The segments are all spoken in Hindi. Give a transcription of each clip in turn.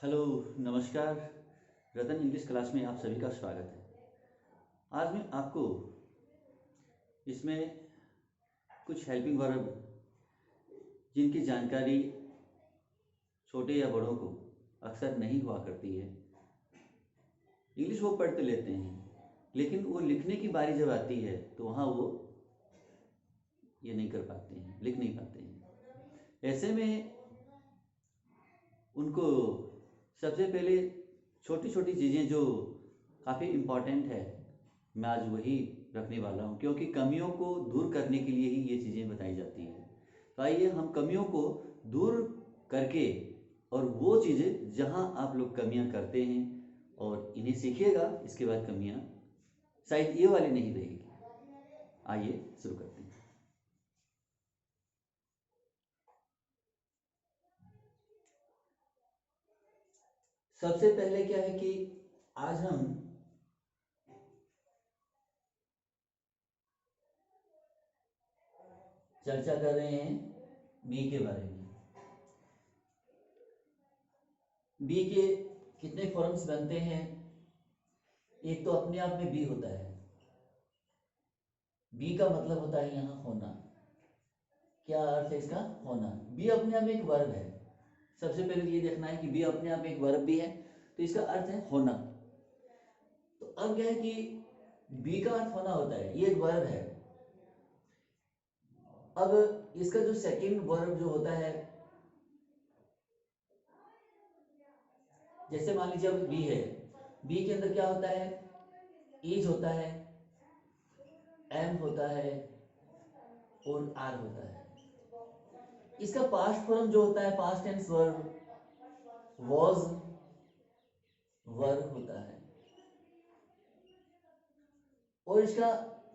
हेलो, नमस्कार। रतन इंग्लिश क्लास में आप सभी का स्वागत है। आज मैं आपको इसमें कुछ हेल्पिंग वर्ब जिनकी जानकारी छोटे या बड़ों को अक्सर नहीं हुआ करती है। इंग्लिश वो पढ़ तो लेते हैं, लेकिन वो लिखने की बारी जब आती है तो वहाँ वो ये नहीं कर पाते हैं, लिख नहीं पाते हैं। ऐसे में उनको सबसे पहले छोटी छोटी चीज़ें जो काफ़ी इम्पॉर्टेंट है, मैं आज वही रखने वाला हूँ, क्योंकि कमियों को दूर करने के लिए ही ये चीज़ें बताई जाती हैं। तो आइए हम कमियों को दूर करके और वो चीज़ें जहाँ आप लोग कमियाँ करते हैं और इन्हें सीखिएगा, इसके बाद कमियाँ शायद ये वाली नहीं रहेगी। आइए शुरू करते हैं। सबसे पहले क्या है कि आज हम चर्चा कर रहे हैं बी के बारे में। बी के कितने फॉर्म्स बनते हैं? एक तो अपने आप में बी होता है। बी का मतलब होता है यहाँ होना। क्या अर्थ है इसका? होना। बी अपने आप में एक वर्ब है। सबसे पहले ये देखना है कि बी अपने आप में एक वर्ब भी है, तो इसका अर्थ है होना। तो अब क्या है कि बी का अर्थ होना होता है, ये एक वर्ब है। अब इसका जो सेकंड वर्ब जो होता है, जैसे मान लीजिए अब बी है, बी के अंदर क्या होता है? इज होता है, एम होता है और आर होता है। इसका पास्ट फॉर्म जो होता है, past tense verb, was verb होता है। और इसका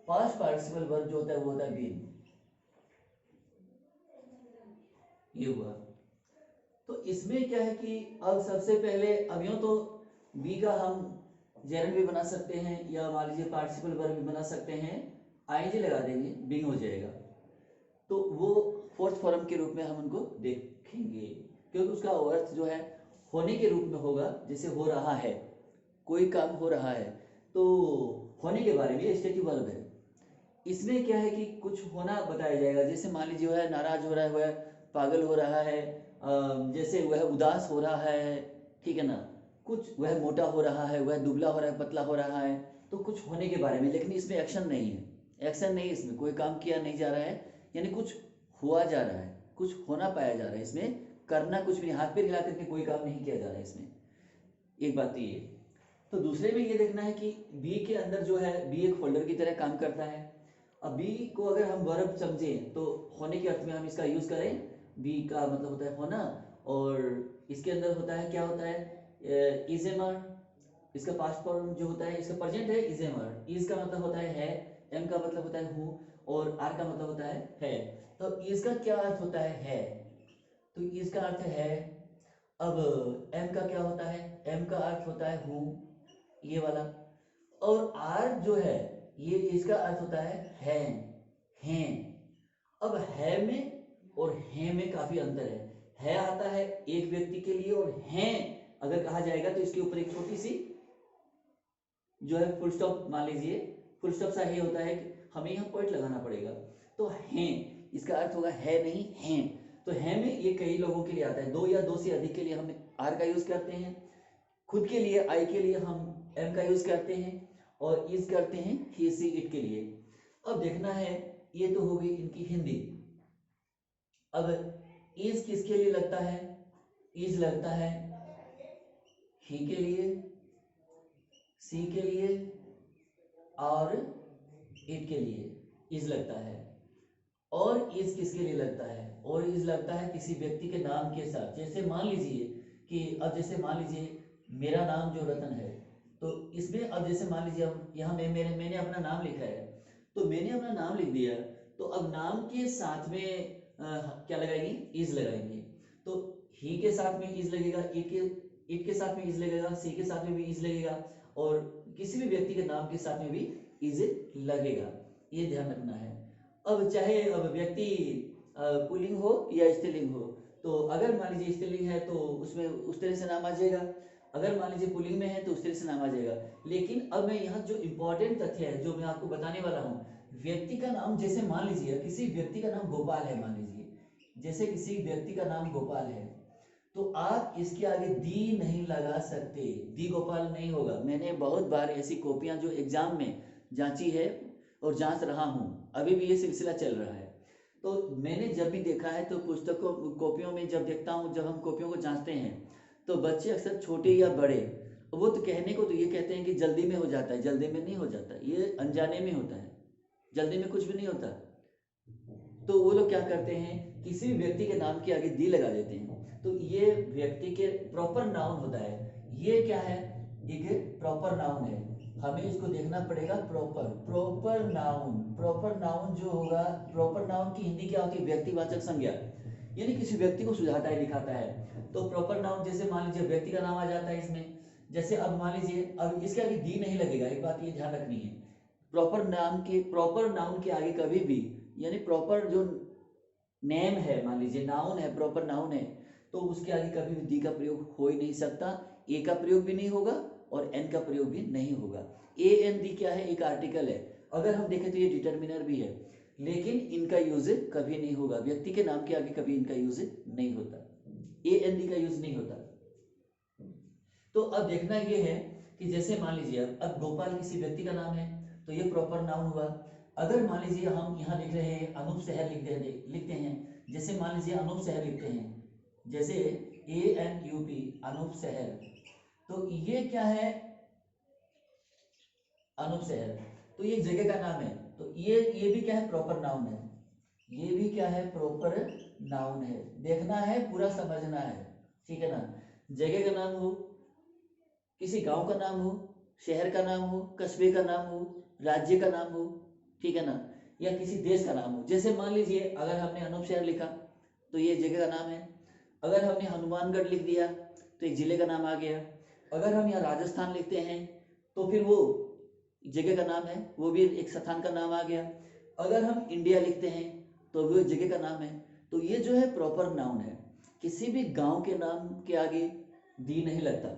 पास्ट पार्टिसिपल वर्ब जो होता है वो होता है बीन। ये हुआ। तो इसमें क्या है कि अब सबसे पहले अब यूं तो बी का हम जेरंड भी बना सकते हैं या मान लीजिए पार्टिसिपल वर्ब भी बना सकते हैं। आईएनजी लगा देंगे, बीइंग हो जाएगा। तो वो फोर्थ फॉर्म के रूप में हम उनको देखेंगे, क्योंकि उसका अर्थ जो है होने के रूप में होगा। जैसे हो रहा है, कोई काम हो रहा है तो होने के बारे में स्टेटिव वर्ब है। इसमें क्या है कि कुछ होना बताया जाएगा। जैसे मान लीजिए वह नाराज हो रहा है, वह पागल हो रहा है, जैसे वह उदास हो रहा है, ठीक है ना। कुछ वह मोटा हो रहा है, वह दुबला हो रहा है, पतला हो रहा है, तो कुछ होने के बारे में। लेकिन इसमें एक्शन नहीं है, एक्शन नहीं, इसमें कोई काम किया नहीं जा रहा है, यानी कुछ हुआ जा रहा है, कुछ होना पाया जा रहा है। इसमें करना कुछ भी नहीं, हाथ पैर हिला करके कोई काम नहीं किया जा रहा है इसमें। एक बात तो ये। तो दूसरे में ये देखना है कि बी के अंदर जो है, बी एक फोल्डर की तरह काम करता है। अब बी को अगर हम वर्ब समझें तो होने के अर्थ में हम इसका यूज करें। बी का मतलब होता है होना, और इसके अंदर होता है, क्या होता है? Is am are. इसका पास्ट फॉर्म जो होता है, इसका प्रेजेंट है इज एम आर। इज का मतलब होता है, एम का मतलब होता है हूँ, और आर का मतलब होता है। तो इज का क्या अर्थ होता है? तो इज का अर्थ है। अब एम का क्या होता है? एम का अर्थ होता है हूँ, ये वाला। और आर जो है, ये इसका अर्थ होता है हैं। अब है में और हैं में काफी अंतर है आता है एक व्यक्ति के लिए, और हैं अगर कहा जाएगा तो इसके ऊपर एक छोटी सी जो है फुल स्टॉप, मान लीजिए फुल स्टॉप सा है होता है कि हमें यहाँ पॉइंट लगाना पड़ेगा। तो हैं इसका अर्थ होगा है नहीं, हैं। तो है में ये कई लोगों के लिए आता है, दो या दो से अधिक के लिए हम आर का यूज करते हैं। खुद के लिए, आई के लिए हम एम का यूज करते हैं, और इज करते हैं ही सी इट के लिए। अब देखना है, ये तो हो गई इनकी हिंदी। अब इज किसके लिए लगता है? इज लगता है ही के लिए, सी के लिए और इट के लिए इज लगता है। और इज किसके लिए लगता है? और इज लगता है किसी व्यक्ति के नाम के साथ। जैसे मान लीजिए कि अब जैसे मान लीजिए मेरा नाम जो रतन है, तो इसमें अब जैसे मान लीजिए अब यहाँ मैंने अपना नाम लिखा है, तो मैंने अपना नाम लिख दिया, तो अब नाम के साथ में क्या लगाएंगे? इज लगाएंगे। तो ही के साथ में इज लगेगा, इट के साथ में इज लगेगा, सी के साथ में भी इज लगेगा, और किसी भी व्यक्ति के नाम के साथ में भी इज लगेगा। ये ध्यान रखना है। अब चाहे अब व्यक्ति पुल्लिंग हो या स्त्रीलिंग हो, तो तो अगर मान लीजिए स्त्रीलिंग है तो उसमें उस तरह से नाम आ जाएगा, अगर मान लीजिए पुल्लिंग में है तो उस तरह से नाम आ जाएगा। लेकिन अब मैं यहाँ जो इंपॉर्टेंट तथ्य है जो मैं आपको बताने वाला हूँ, व्यक्ति का नाम, जैसे मान लीजिए किसी व्यक्ति का नाम गोपाल है, मान लीजिए जैसे किसी व्यक्ति का नाम गोपाल है, तो आप इसके आगे दी नहीं लगा सकते, दी गोपाल नहीं होगा। मैंने बहुत बार ऐसी कॉपियां जो एग्जाम में जांची है और जांच रहा हूं, अभी भी ये सिलसिला चल रहा है। तो मैंने जब भी देखा है तो पुस्तकों कॉपियों में जब देखता हूँ, जब हम कॉपियों को जांचते हैं तो बच्चे अक्सर छोटे या बड़े, वो तो कहने को तो ये कहते हैं कि जल्दी में हो जाता है, जल्दी में नहीं हो जाता, ये अनजाने में होता है, जल्दी में कुछ भी नहीं होता। तो वो लोग क्या करते हैं, किसी भी व्यक्ति के नाम के आगे दी लगा देते हैं। तो ये व्यक्ति के प्रॉपर नाउन होता है, ये क्या है, एक प्रॉपर नाउन है, हमें इसको देखना पड़ेगा। प्रॉपर नाउन जो होगा, प्रॉपर नाउन की हिंदी क्या होती है, व्यक्तिवाचक संज्ञा, यानी किसी व्यक्ति को सुझाता है, दिखाता है। तो प्रॉपर नाउन जैसे मान लीजिए व्यक्ति का नाम आ जाता है इसमें, जैसे अब मान लीजिए अब इसके आगे दी नहीं लगेगा, एक बात ये ध्यान रखनी है, प्रॉपर नाउन के आगे कभी भी, यानी प्रॉपर जो नेम है, मान लीजिए नाउन है, प्रॉपर नाउन है, तो उसके आगे कभी भी दी का प्रयोग हो ही नहीं सकता, ए का प्रयोग भी नहीं होगा और एन का प्रयोग भी नहीं होगा। ए एन दी क्या है, एक आर्टिकल है, अगर हम देखें तो ये डिटर्मिनर भी है, लेकिन इनका यूज कभी नहीं होगा, व्यक्ति के नाम के आगे कभी इनका यूज नहीं होता, ए एन दी का यूज नहीं होता। तो अब देखना ये है कि जैसे मान लीजिए अब गोपाल किसी व्यक्ति का नाम है तो ये प्रॉपर नाउन हुआ। अगर मान लीजिए हम यहाँ लिख रहे हैं अनूप शहर लिखते हैं, जैसे मान लीजिए अनूप शहर लिखते हैं, जैसे ANUP अनूप शहर, तो ये क्या है, अनूप शहर, तो ये जगह का नाम है, तो ये भी क्या है, प्रॉपर नाउन है, ये भी क्या है, प्रॉपर नाउन है। देखना है, पूरा समझना है, ठीक है ना। जगह का नाम हो, किसी गांव का नाम हो, शहर का नाम हो, कस्बे का नाम हो, राज्य का नाम हो, ठीक है ना, या किसी देश का नाम हो। जैसे मान लीजिए अगर हमने अनूप शहर लिखा तो ये जगह का नाम है, अगर हमने हनुमानगढ़ लिख दिया तो एक जिले का नाम आ गया, अगर हम यहाँ राजस्थान लिखते हैं तो फिर वो जगह का नाम है, वो भी एक स्थान का नाम आ गया। अगर हम इंडिया लिखते हैं तो वो जगह का नाम है। तो ये जो है प्रॉपर नाउन है, किसी भी गांव के नाम के आगे दी नहीं लगता,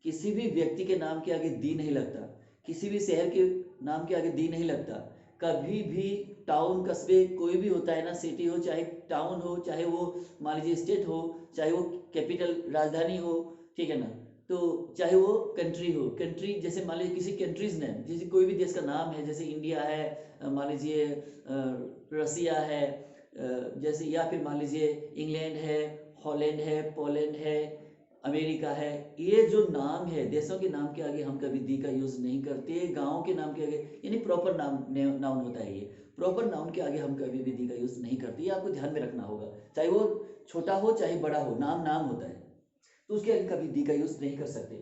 किसी भी व्यक्ति के नाम के आगे दी नहीं लगता, किसी भी शहर के नाम के आगे दी नहीं लगता, कभी भी टाउन कस्बे कोई भी होता है ना, सिटी हो चाहे टाउन हो, चाहे वो मान लीजिए स्टेट हो, चाहे वो कैपिटल राजधानी हो, ठीक है ना, तो चाहे वो कंट्री हो, कंट्री जैसे मान लीजिए किसी कंट्रीज नेम, जैसे कोई भी देश का नाम है, जैसे इंडिया है, मान लीजिए रसिया है, जैसे, या फिर मान लीजिए इंग्लैंड है, हॉलैंड है, पोलैंड है, अमेरिका है, ये जो नाम है देशों के नाम के आगे हम कभी दी का यूज नहीं करते, गांव के नाम के आगे, यानी प्रॉपर नाउन होता है, ये प्रॉपर नाउन के आगे हम कभी भी दी का यूज नहीं करते, ये आपको ध्यान में रखना होगा, चाहे वो छोटा हो चाहे बड़ा हो, नाम नाम होता है, तो उसके आगे कभी दी का यूज नहीं कर सकते।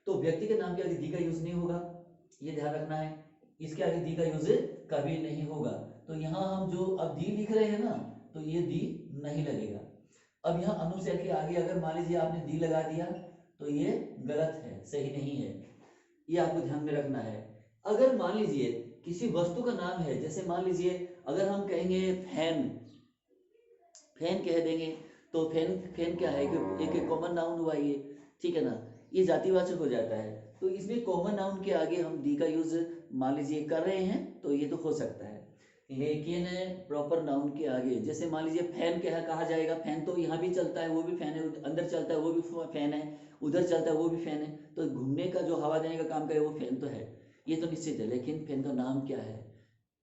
तो व्यक्ति के नाम के आगे दी का यूज नहीं होगा, ये ध्यान रखना है, इसके आगे दी का यूज कभी नहीं होगा। तो यहाँ हम जो अब दी लिख रहे हैं ना, तो ये दी नहीं लगेगा। अब यहाँ अनु शहर के आगे अगर मान लीजिए आपने दी लगा दिया तो ये गलत है, सही नहीं है, ये आपको ध्यान में रखना है। अगर मान लीजिए किसी वस्तु का नाम है, जैसे मान लीजिए अगर हम कहेंगे फैन, फैन कह देंगे तो फैन क्या है, एक कॉमन नाउन हुआ ये, ठीक है ना, ये जातिवाचक हो जाता है, तो इसमें कॉमन नाउन के आगे हम दी का यूज मान लीजिए कर रहे हैं तो ये तो हो सकता है, लेकिन प्रॉपर नाउन के आगे, जैसे मान लीजिए फैन क्या कहा जाएगा, फैन तो यहाँ भी चलता है वो भी फैन है, अंदर चलता है वो भी फैन है, उधर चलता है वो भी फैन है, तो घूमने का जो हवा देने का काम करे वो फैन तो है, ये तो निश्चित है, लेकिन फैन का नाम क्या है,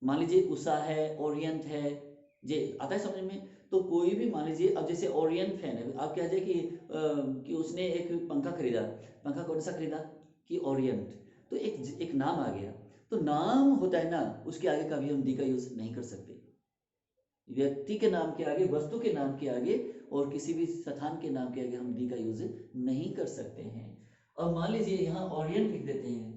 मान लीजिए उषा है, ओरियंट है, जे आता है समझ में। तो कोई भी मान लीजिए अब जैसे ओरियंट फैन है, आप कह जाए कि उसने एक पंखा खरीदा, पंखा कौन सा खरीदा, कि ओरियंट, तो एक नाम आ गया, तो नाम होता है ना, उसके आगे कभी हम दी का यूज नहीं कर सकते, व्यक्ति के नाम के आगे, वस्तु के नाम के आगे और किसी भी स्थान के नाम के आगे हम दी का यूज नहीं कर सकते हैं। और मान लीजिए यहाँ ओरियंट लिख देते हैं,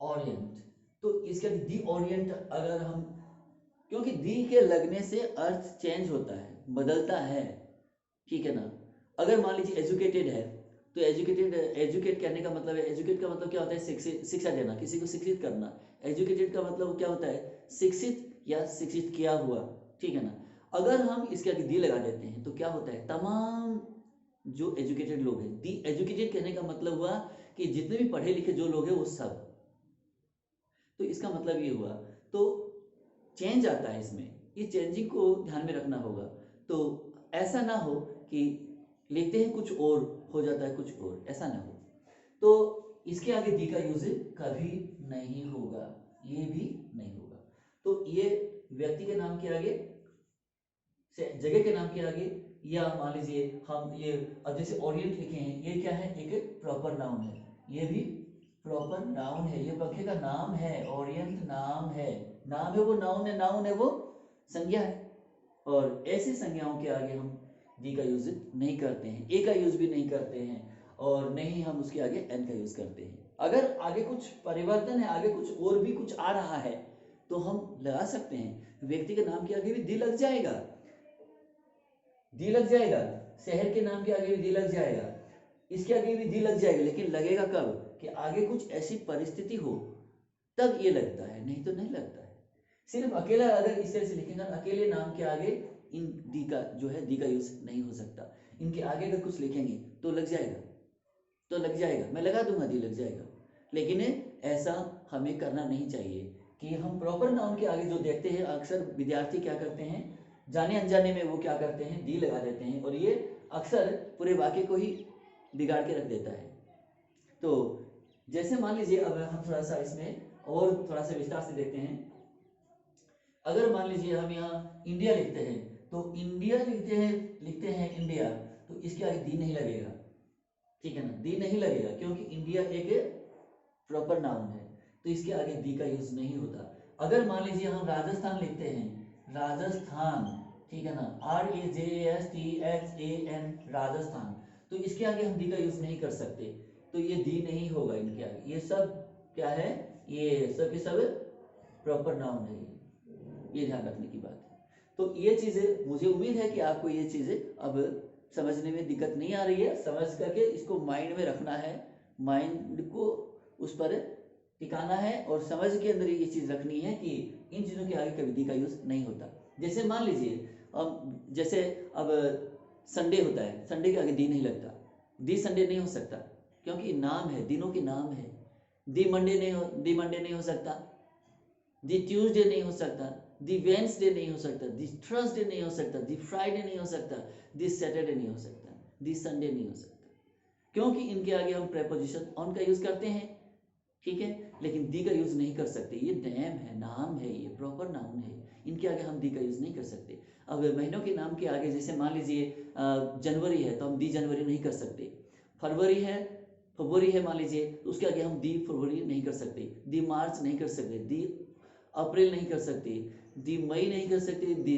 ओरियंट, तो इसका दी ओरियंट अगर हम, क्योंकि दी के लगने से अर्थ चेंज होता है, बदलता है, ठीक है ना। अगर मान लीजिए एजुकेटेड है तो एजुकेट करने का मतलब है, एजुकेट का मतलब क्या होता है, शिक्षा देना, किसी को शिक्षित करना, एजुकेटेड का मतलब क्या होता है, शिक्षित या शिक्षित किया हुआ, ठीक है ना। अगर हम इसके आगे दी लगा देते हैं तो क्या होता है, तमाम जो एजुकेटेड लोग हैं, दी एजुकेटेड कहने का मतलब हुआ कि जितने भी पढ़े लिखे जो लोग हैं वो सब, तो इसका मतलब ये हुआ, तो चेंज आता है इसमें, ये चेंजिंग को ध्यान में रखना होगा। तो ऐसा ना हो कि लिखते हैं कुछ और हो जाता है कुछ और, ऐसा ना हो। तो इसके आगे दी का यूज कभी नहीं होगा, ये भी नहीं होगा। तो ये व्यक्ति के नाम के आगे, जगह के नाम के आगे, या मान लीजिए हम ये अब जैसे ओरिएंट लिखे हैं, ये क्या है, एक प्रॉपर नाउन है, ये भी प्रॉपर नाउन है, ये पंखे का नाम है, ओरिएंट नाम है, नाम है वो नाउन है, नाउन है वो संज्ञा है। और ऐसी संज्ञाओं के आगे हम दी का यूज नहीं करते हैं, ए का यूज भी नहीं करते हैं, और नहीं हम उसके आगे एन का यूज करते हैं। अगर आगे कुछ परिवर्तन है, आगे कुछ और भी कुछ आ रहा है तो हम लगा सकते हैं, व्यक्ति के नाम के आगे भी दी लग जाएगा, दी लग जाएगा, शहर के नाम के आगे भी दी लग जाएगा, इसके आगे भी दी लग जाएगा, लेकिन लगेगा कब, कि आगे कुछ ऐसी परिस्थिति हो तब ये लगता है, नहीं तो नहीं लगता है। सिर्फ अकेला अगर इस तरह से लिखेंगे, अकेले नाम के आगे इन दी का जो है दी का यूज नहीं हो सकता, इनके आगे अगर कुछ लिखेंगे तो लग जाएगा, तो लग जाएगा, मैं लगा दूंगा दी लग जाएगा। लेकिन ऐसा हमें करना नहीं चाहिए कि हम प्रॉपर नाउन के आगे जो देखते हैं, अक्सर विद्यार्थी क्या करते हैं, जाने अनजाने में वो क्या करते हैं, दी लगा देते हैं, और ये अक्सर पूरे वाक्य को ही बिगाड़ के रख देता है। तो जैसे मान लीजिए, अब हम थोड़ा सा इसमें और थोड़ा सा विस्तार से देखते हैं। अगर मान लीजिए हम यहाँ इंडिया लिखते हैं, तो इंडिया लिखते हैं इंडिया, तो इसके आगे दी नहीं लगेगा, ठीक है ना, दी नहीं लगेगा, क्योंकि इंडिया एक प्रॉपर नाउन है, तो इसके आगे दी का यूज नहीं होता। अगर मान लीजिए हम राजस्थान लिखते हैं, राजस्थान, ठीक है ना, RAJSTHAN, राजस्थान, तो इसके आगे हम दी का यूज नहीं कर सकते, तो ये दी नहीं होगा इनके आगे। ये सब क्या है, ये सब के सब प्रॉपर नाउन है, ये ध्यान रखने की बात है। तो ये चीजें, मुझे उम्मीद है कि आपको ये चीजें अब समझने में दिक्कत नहीं आ रही है, समझ करके इसको माइंड में रखना है, माइंड को उस पर टिकाना है, और समझ के अंदर ये चीज रखनी है कि इन चीजों के आगे कभी दी का यूज नहीं होता। जैसे मान लीजिए अब जैसे अब संडे होता है, संडे के आगे दी नहीं लगता, दी संडे नहीं हो सकता, क्योंकि नाम है, दिनों के नाम है। दी मंडे नहीं हो सकता, दी ट्यूसडे नहीं हो सकता, दी वेडनेसडे नहीं हो सकता, दी थर्सडे नहीं हो सकता, दी फ्राइडे नहीं हो सकता, दी सैटरडे नहीं हो सकता, दी संडे नहीं हो सकता, क्योंकि इनके आगे हम प्रेपोजिशन ऑन का यूज करते हैं, ठीक है, लेकिन दी का यूज नहीं कर सकते। ये नेम है, नाम है, ये प्रॉपर नाउन है, इनके आगे हम दी का यूज नहीं कर सकते। अब महीनों के नाम के आगे, जैसे मान लीजिए जनवरी है, तो हम दी जनवरी नहीं कर सकते। फरवरी है मान लीजिए, तो उसके आगे हम दी फरवरी नहीं कर सकते, दी मार्च नहीं कर सकते, दी अप्रैल नहीं कर सकते, दी मई नहीं कर सकते, दी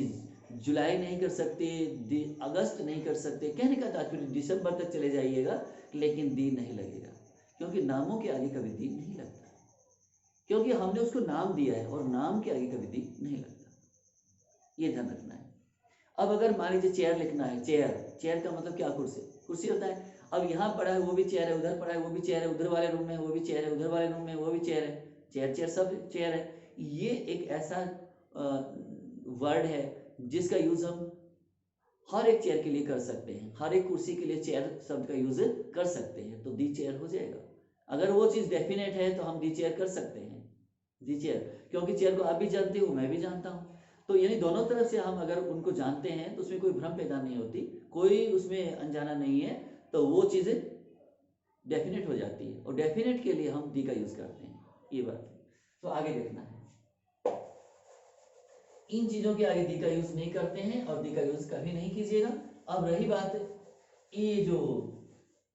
जुलाई नहीं कर सकते, दी अगस्त नहीं कर सकते। कहने का तात्पर्य दिसंबर तक चले जाइएगा, लेकिन दी नहीं लगेगा, क्योंकि नामों के आगे कभी दी नहीं लगता, क्योंकि हमने उसको नाम दिया है, और नाम के आगे कभी दी नहीं लगता, ये ध्यान रखना है। अब अगर मान लीजिए चेयर लिखना है, चेयर का मतलब क्या, कुर्सी होता है। अब यहाँ पड़ा है वो भी चेयर है, उधर पड़ा है वो भी चेयर है, उधर वाले रूम में वो भी चेयर है, उधर वाले रूम में वो भी चेयर है, चेयर सब चेयर है। ये एक ऐसा वर्ड है जिसका यूज हम हर एक चेयर के लिए कर सकते हैं, हर एक कुर्सी के लिए चेयर शब्द का यूज कर सकते हैं, तो दी चेयर हो जाएगा। अगर वो चीज डेफिनेट है तो हम दी चेयर कर सकते हैं, दी चेयर, क्योंकि चेयर को आप भी जानते हो, मैं भी जानता हूँ, तो यानी दोनों तरफ से हम अगर उनको जानते हैं तो उसमें कोई भ्रम पैदा नहीं होती, कोई उसमें अनजाना नहीं है, तो वो चीजें डेफिनेट हो जाती है, और डेफिनेट के लिए हम दी का यूज करते हैं, ये बात है। तो आगे देखना है, इन चीजों के आगे दी का यूज नहीं करते हैं, और दी का यूज कभी नहीं कीजिएगा। अब रही बात ये जो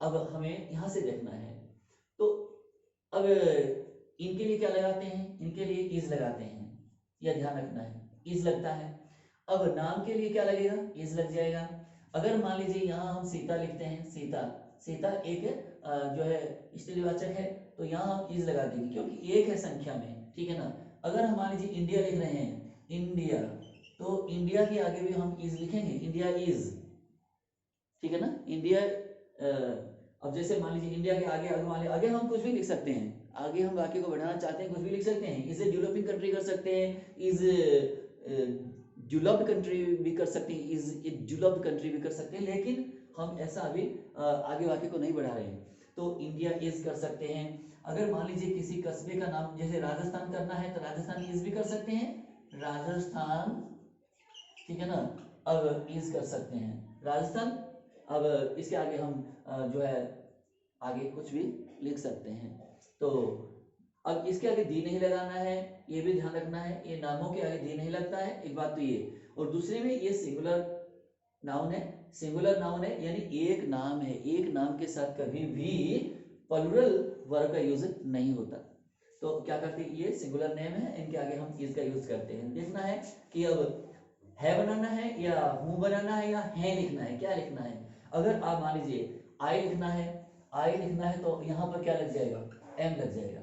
अब हमें यहां से देखना है, तो अब इनके लिए क्या लगाते हैं, इनके लिए इज लगाते हैं, यह ध्यान रखना है, इज लगता है। अब नाम के लिए क्या लगेगा, इज लग जाएगा। अगर मान लीजिए यहाँ हम सीता लिखते हैं, सीता एक जो है स्त्रीवाचक है, तो यहाँ हम इज लगा देंगे, क्योंकि एक है संख्या में, ठीक है ना। अगर हम मान लीजिए इंडिया लिख रहे हैं, इंडिया, तो इंडिया के आगे भी हम इज लिखेंगे, इंडिया इज, ठीक है ना, इंडिया। अब जैसे मान लीजिए इंडिया के आगे हम कुछ भी लिख सकते हैं, आगे हम वाक्य को बढ़ाना चाहते हैं, कुछ भी लिख सकते हैं, इज ए डेवलपिंग कंट्री कर सकते हैं, इज डिवेलप्ड कंट्री भी कर सकते हैं, इज ए डेवलप्ड कंट्री भी कर सकते हैं, लेकिन हम ऐसा अभी आगे वाक्य को नहीं बढ़ा रहे हैं। तो इंडिया इज कर सकते हैं। अगर मान लीजिए किसी कस्बे का नाम जैसे राजस्थान करना है तो राजस्थान इज भी कर सकते हैं, राजस्थान, ठीक है ना। अब इज कर सकते हैं राजस्थान। अब इसके आगे हम जो है आगे कुछ भी लिख सकते हैं। तो अब इसके आगे दी नहीं लगाना है, ये भी ध्यान रखना है, ये नामों के आगे दी नहीं लगता है, एक बात तो ये। और दूसरे में ये सिंगुलर नाउन है, सिंगुलर नाउन है यानी एक नाम है, एक नाम के साथ कभी भी प्लुरल वर्ब का यूज नहीं होता। तो क्या करते हैं, ये सिंगुलर नेम है, इनके आगे हम इसका यूज करते हैं। देखना है कि अब है बनाना है या हूं बनाना है या है लिखना है, क्या लिखना है। अगर आप मान लीजिए आई लिखना है, आई लिखना है तो यहाँ पर क्या लग जाएगा, एम लग जाएगा,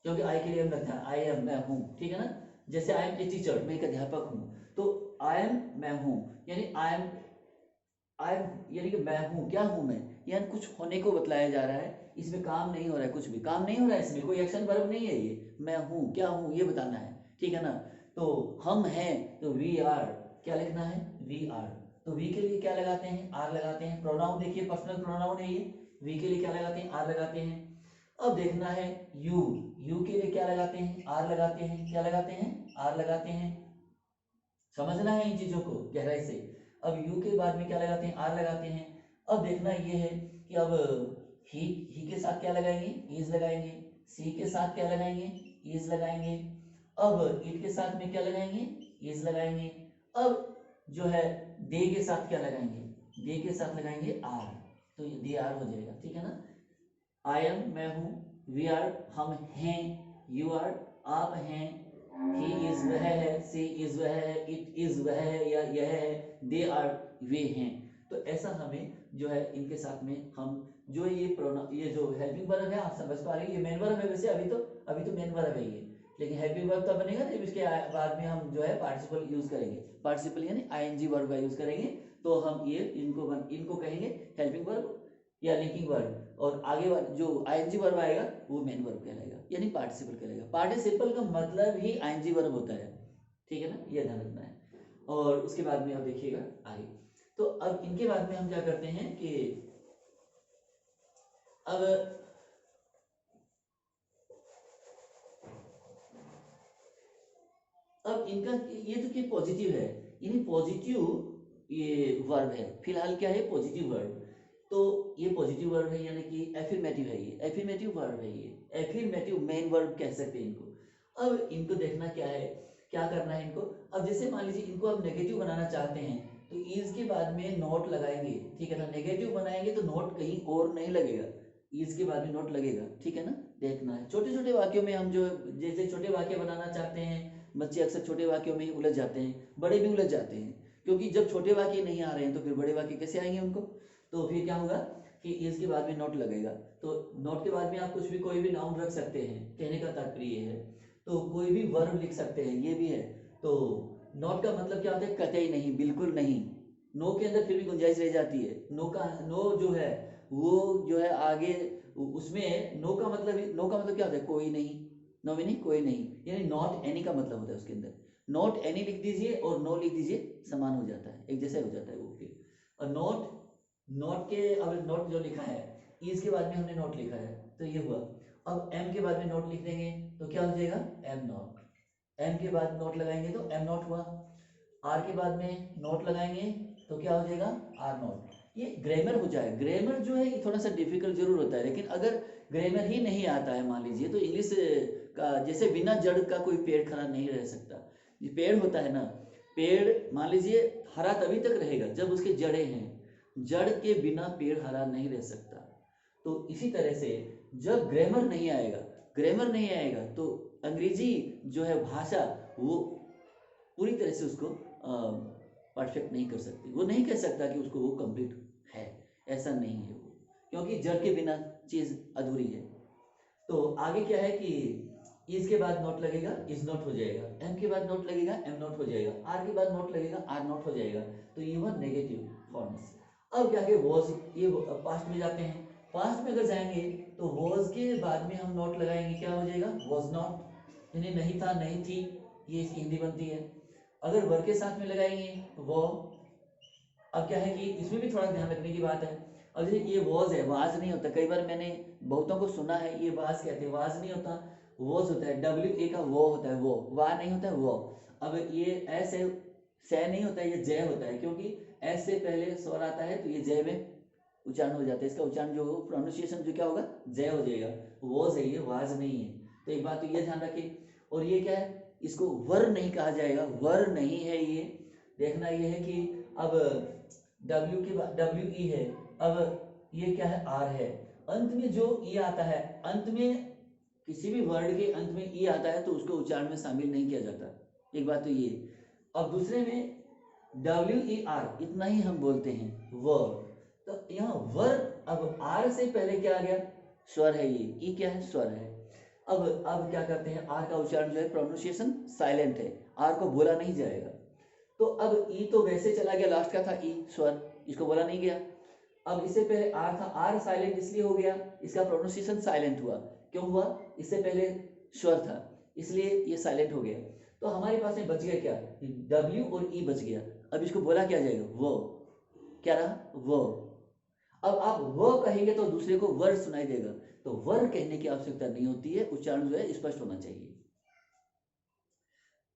क्योंकि आई के लिए एम लगता है, आई एम मैं हूँ, ठीक है ना। जैसे आई एम ए टीचर, मैं एक अध्यापक हूँ, तो आई एम मैं हूँ, यानी आई एम यानी कि मैं हूँ, क्या हूँ मैं, यानी कुछ होने को बतलाया जा रहा है, इसमें काम नहीं हो रहा है, कुछ भी काम नहीं हो रहा है, इसमें कोई एक्शन वर्ब नहीं है, ये मैं हूँ क्या हूँ ये बताना है, ठीक है ना। तो हम हैं तो वी आर, क्या लिखना है, वी आर। तो वी के लिए क्या लगाते हैं, आर लगाते हैं। प्रोनाउन देखिए पर्सनल प्रोनाउन है ये, वी के लिए क्या लगाते हैं, आर लगाते हैं। अब देखना है यू, यू के लिए क्या लगाते हैं, आर लगाते हैं, क्या लगाते हैं, आर लगाते हैं। समझना है इन चीजों को गहराई से। अब यू के बाद में क्या लगाते हैं, आर लगाते हैं। अब देखना ये है कि अब ही के साथ क्या लगाएंगे, इज लगाएंगे। सी के साथ क्या लगाएंगे, इज लगाएंगे। अब इट के साथ में क्या लगाएंगे, इज लगाएंगे। अब जो है दे के साथ क्या लगाएंगे, दे के साथ लगाएंगे आर, तो ये दे आर हो जाएगा, ठीक है ना। आई एम मैं हूं, वी आर हम हैं, यू आर आप हैं, ही इज वह है, सी इज वह है, इट इज वह है या यह है, दे आर वे हैं। तो ऐसा हमें जो है इनके साथ में हम जो ये जो हेल्पिंग वर्ब है आप समझ पा रहे हैं, ये मेन वर्ब है वैसे, अभी तो मेन वर्ब है ये, लेकिन हेल्पिंग वर्ब तब बनेगा जब इसके बाद में हम जो है पार्टिसिपल यूज करेंगे, पार्टिसिपल यानी आईएनजी वर्ब का यूज करेंगे, तो हम ये इनको कहेंगे हेल्पिंग वर्ब या लिंकिंग वर्ब, और आगे जो आईएनजी वर्ब आएगा वो मेन वर्ब कहलाएगा यानी पार्टिसिपल कहलाएगा। पार्टिसिपल का मतलब ही आईएनजी वर्ब होता है, ठीक है ना, ये ध्यान रखना है। और उसके बाद में अब देखिएगा आगे। तो अब इनके बाद में हम क्या करते हैं कि अब इनका ये तो कि पॉजिटिव है, यानी पॉजिटिव ये वर्ब है, फिलहाल क्या है, पॉजिटिव वर्ब। तो ये पॉजिटिव वर्ब है यानी कि एफर्मेटिव है, ये एफर्मेटिव वर्ब है, ये एफर्मेटिव मेन वर्ब कह सकते हैं इनको। अब इनको देखना क्या है, क्या करना है इनको। अब जैसे मान लीजिए इनको अब नेगेटिव बनाना चाहते हैं तो इज के बाद में नोट लगाएंगे, ठीक है ना। नेगेटिव बनाएंगे तो नोट कहीं और नहीं लगेगा, इज के बाद में नोट लगेगा, ठीक है ना। देखना है छोटे छोटे वाक्यों में हम जो जैसे छोटे वाक्य बनाना चाहते हैं, बच्चे अक्सर छोटे वाक्यों में ही उलझ जाते हैं, बड़े भी उलझ जाते हैं, क्योंकि जब छोटे वाक्य नहीं आ रहे हैं तो फिर बड़े वाक्य कैसे आएंगे उनको। तो फिर क्या होगा कि इज के बाद में नोट लगेगा, तो नोट के बाद में आप कुछ भी कोई भी नाउन रख सकते हैं, कहने का तात्पर्य है। तो कोई भी वर्ब लिख सकते हैं, ये भी है। तो नॉट का मतलब क्या होता है, कतई नहीं, बिल्कुल नहीं। नो के अंदर फिर भी गुंजाइश रह जाती है, नो जो है वो जो है आगे उसमें नो का मतलब क्या होता है, कोई नहीं। नो मीनिंग कोई नहीं, यानी नॉट एनी का मतलब होता है उसके अंदर। नॉट एनी लिख दीजिए और नो लिख दीजिए, समान हो जाता है, एक जैसा हो जाता है वो फिर। और नॉट के अब नॉट जो लिखा है, इज के बाद में हमने नॉट लिखा है तो ये हुआ। अब एम के बाद में नॉट लिख देंगे तो क्या हो जाएगा, एम नॉट। एम के बाद नोट लगाएंगे तो एम नॉट हुआ। आर के बाद में नोट लगाएंगे तो क्या हो जाएगा, आर नॉट। ये ग्रामर हो जाए, ग्रामर जो है ये थोड़ा सा डिफिकल्ट जरूर होता है, लेकिन अगर ग्रामर ही नहीं आता है मान लीजिए, तो इंग्लिश का जैसे बिना जड़ का कोई पेड़ खड़ा नहीं रह सकता। ये पेड़ होता है ना, पेड़ मान लीजिए हरा तभी तक रहेगा जब उसके जड़ें हैं, जड़ के बिना पेड़ हरा नहीं रह सकता। तो इसी तरह से जब ग्रामर नहीं आएगा, ग्रामर नहीं आएगा तो अंग्रेजी जो है भाषा वो पूरी तरह से उसको परफेक्ट नहीं कर सकती, वो नहीं कह सकता कि उसको वो कंप्लीट है, ऐसा नहीं है वो, क्योंकि जड़ के बिना चीज अधूरी है। तो आगे क्या है कि इज के बाद नोट लगेगा, इज नोट हो जाएगा। एम के बाद नोट लगेगा, एम नोट हो जाएगा। आर के बाद नोट लगेगा, आर नोट हो जाएगा। तो ये हुआ नेगेटिव फॉर्म्स। अब क्या है, वॉज, ये पास्ट में जाते हैं। पास्ट में अगर जाएंगे तो वॉज के बाद में हम नोट लगाएंगे, क्या हो जाएगा, वॉज नॉट, यानी नहीं था, नहीं थी, ये इसकी हिंदी बनती है। अगर वर के साथ में लगाएंगे वो, अब क्या है कि इसमें भी थोड़ा ध्यान रखने की बात है। अब जैसे ये वॉज है, वाज नहीं होता, कई बार मैंने बहुतों को सुना है ये वाज कहते हैं, वाज नहीं होता, वॉज होता है, डब्ल्यू ए का वो होता है, वो वा नहीं होता है वो। अब ये एस है, से नहीं होता है, ये जय होता है, क्योंकि एस से पहले स्वर आता है तो ये जय में उच्चारण हो जाता है, इसका उच्चारण जो प्रोनाउंसिएशन जो क्या होगा, जय हो जाएगा। वॉज है ये, वाज नहीं है। तो एक बात तो ये ध्यान रखें। और ये क्या है, इसको वर नहीं कहा जाएगा, वर नहीं है ये। देखना ये है कि अब डब्ल्यू के बाद डब्ल्यू ई है, अब ये क्या है, आर है। अंत में जो ई आता है, अंत में किसी भी वर्ड के अंत में ई आता है तो उसको उच्चारण में शामिल नहीं किया जाता। एक बात तो ये। अब दूसरे में डब्ल्यू ई आर इतना ही हम बोलते हैं वर। तो यहाँ वर, अब आर से पहले क्या आ गया, स्वर है, ये ई क्या है, स्वर है। अब क्या करते हैं, आर का उच्चारण जो है प्रोनाउंसिएशन साइलेंट है, आर को बोला नहीं जाएगा। तो अब ई तो वैसे चला गया, लास्ट का था ई स्वर, इसको बोला नहीं गया। अब इससे पहले आर था, आर साइलेंट इसलिए हो गया, इसका प्रोनाउंसिएशन साइलेंट हुआ। क्यों हुआ, इससे पहले स्वर था इसलिए ये साइलेंट हो गया। तो हमारे पास में बच गया क्या, डब्ल्यू और ई बच गया। अब इसको बोला क्या जाएगा, वो, क्या रहा, वो। अब आप वो कहेंगे तो दूसरे को वर सुनाई देगा, तो वर कहने की आवश्यकता नहीं होती है, उच्चारण जो है स्पष्ट होना चाहिए।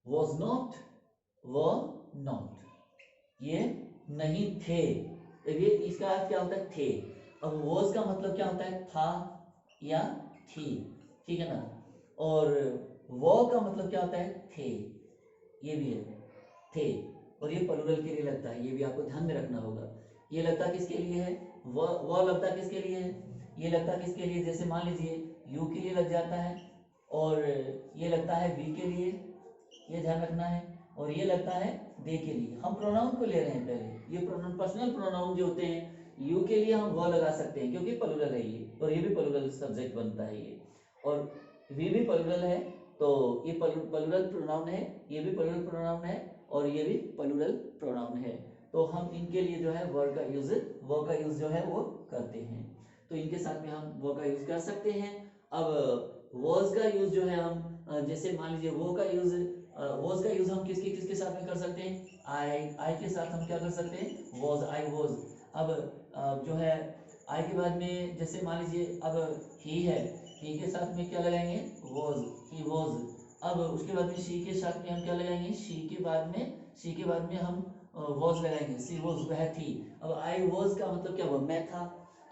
वॉज नॉट, वो नॉट, ये नहीं थे, ये इसका अर्थ क्या होता है, थे। अब वॉज का मतलब क्या होता है, था या थी, ठीक है ना। और वो का मतलब क्या होता है, थे, ये भी है, थे। और ये प्लूरल के लिए लगता है, ये भी आपको ध्यान में रखना होगा। ये लगता किसके लिए है, वो लगता किसके लिए है, ये लगता किसके लिए, जैसे मान लीजिए यू के लिए लग जाता है, और ये लगता है वी के लिए, ये ध्यान रखना है। और ये लगता है दे के लिए। हम प्रोनाउन को ले रहे हैं पहले, ये प्रोनाउन पर्सनल प्रोनाउन जो होते हैं, यू के लिए हम वो लगा सकते हैं क्योंकि प्लूरल है ये, और ये भी प्लूरल सब्जेक्ट बनता है ये, और वी भी प्लूरल है, तो ये प्लूरल प्रोनाउन है, ये भी प्लूरल प्रोनाउन है, और ये भी प्लूरल प्रोनाउन है। तो हम इनके लिए जो है वर्ड का यूज, वो का यूज जो है वो करते हैं, तो इनके साथ में हम वो का यूज कर सकते हैं। अब वॉज का यूज जो है हम जैसे मान लीजिए वो का यूज, वॉज का यूज हम किसके साथ में कर सकते हैं, आई के साथ हम क्या कर सकते हैं, वॉज, आई वॉज। अब जो है आई के बाद में जैसे मान लीजिए अब ही है, ही के साथ में क्या लगाएंगे, वॉज, ही वॉज। अब उसके बाद में शी के साथ में हम क्या लगाएंगे, शी के बाद में हम वॉज लगाएंगे, सी वॉज, वह थी। अब आई वॉज का मतलब क्या हुआ, मैं था,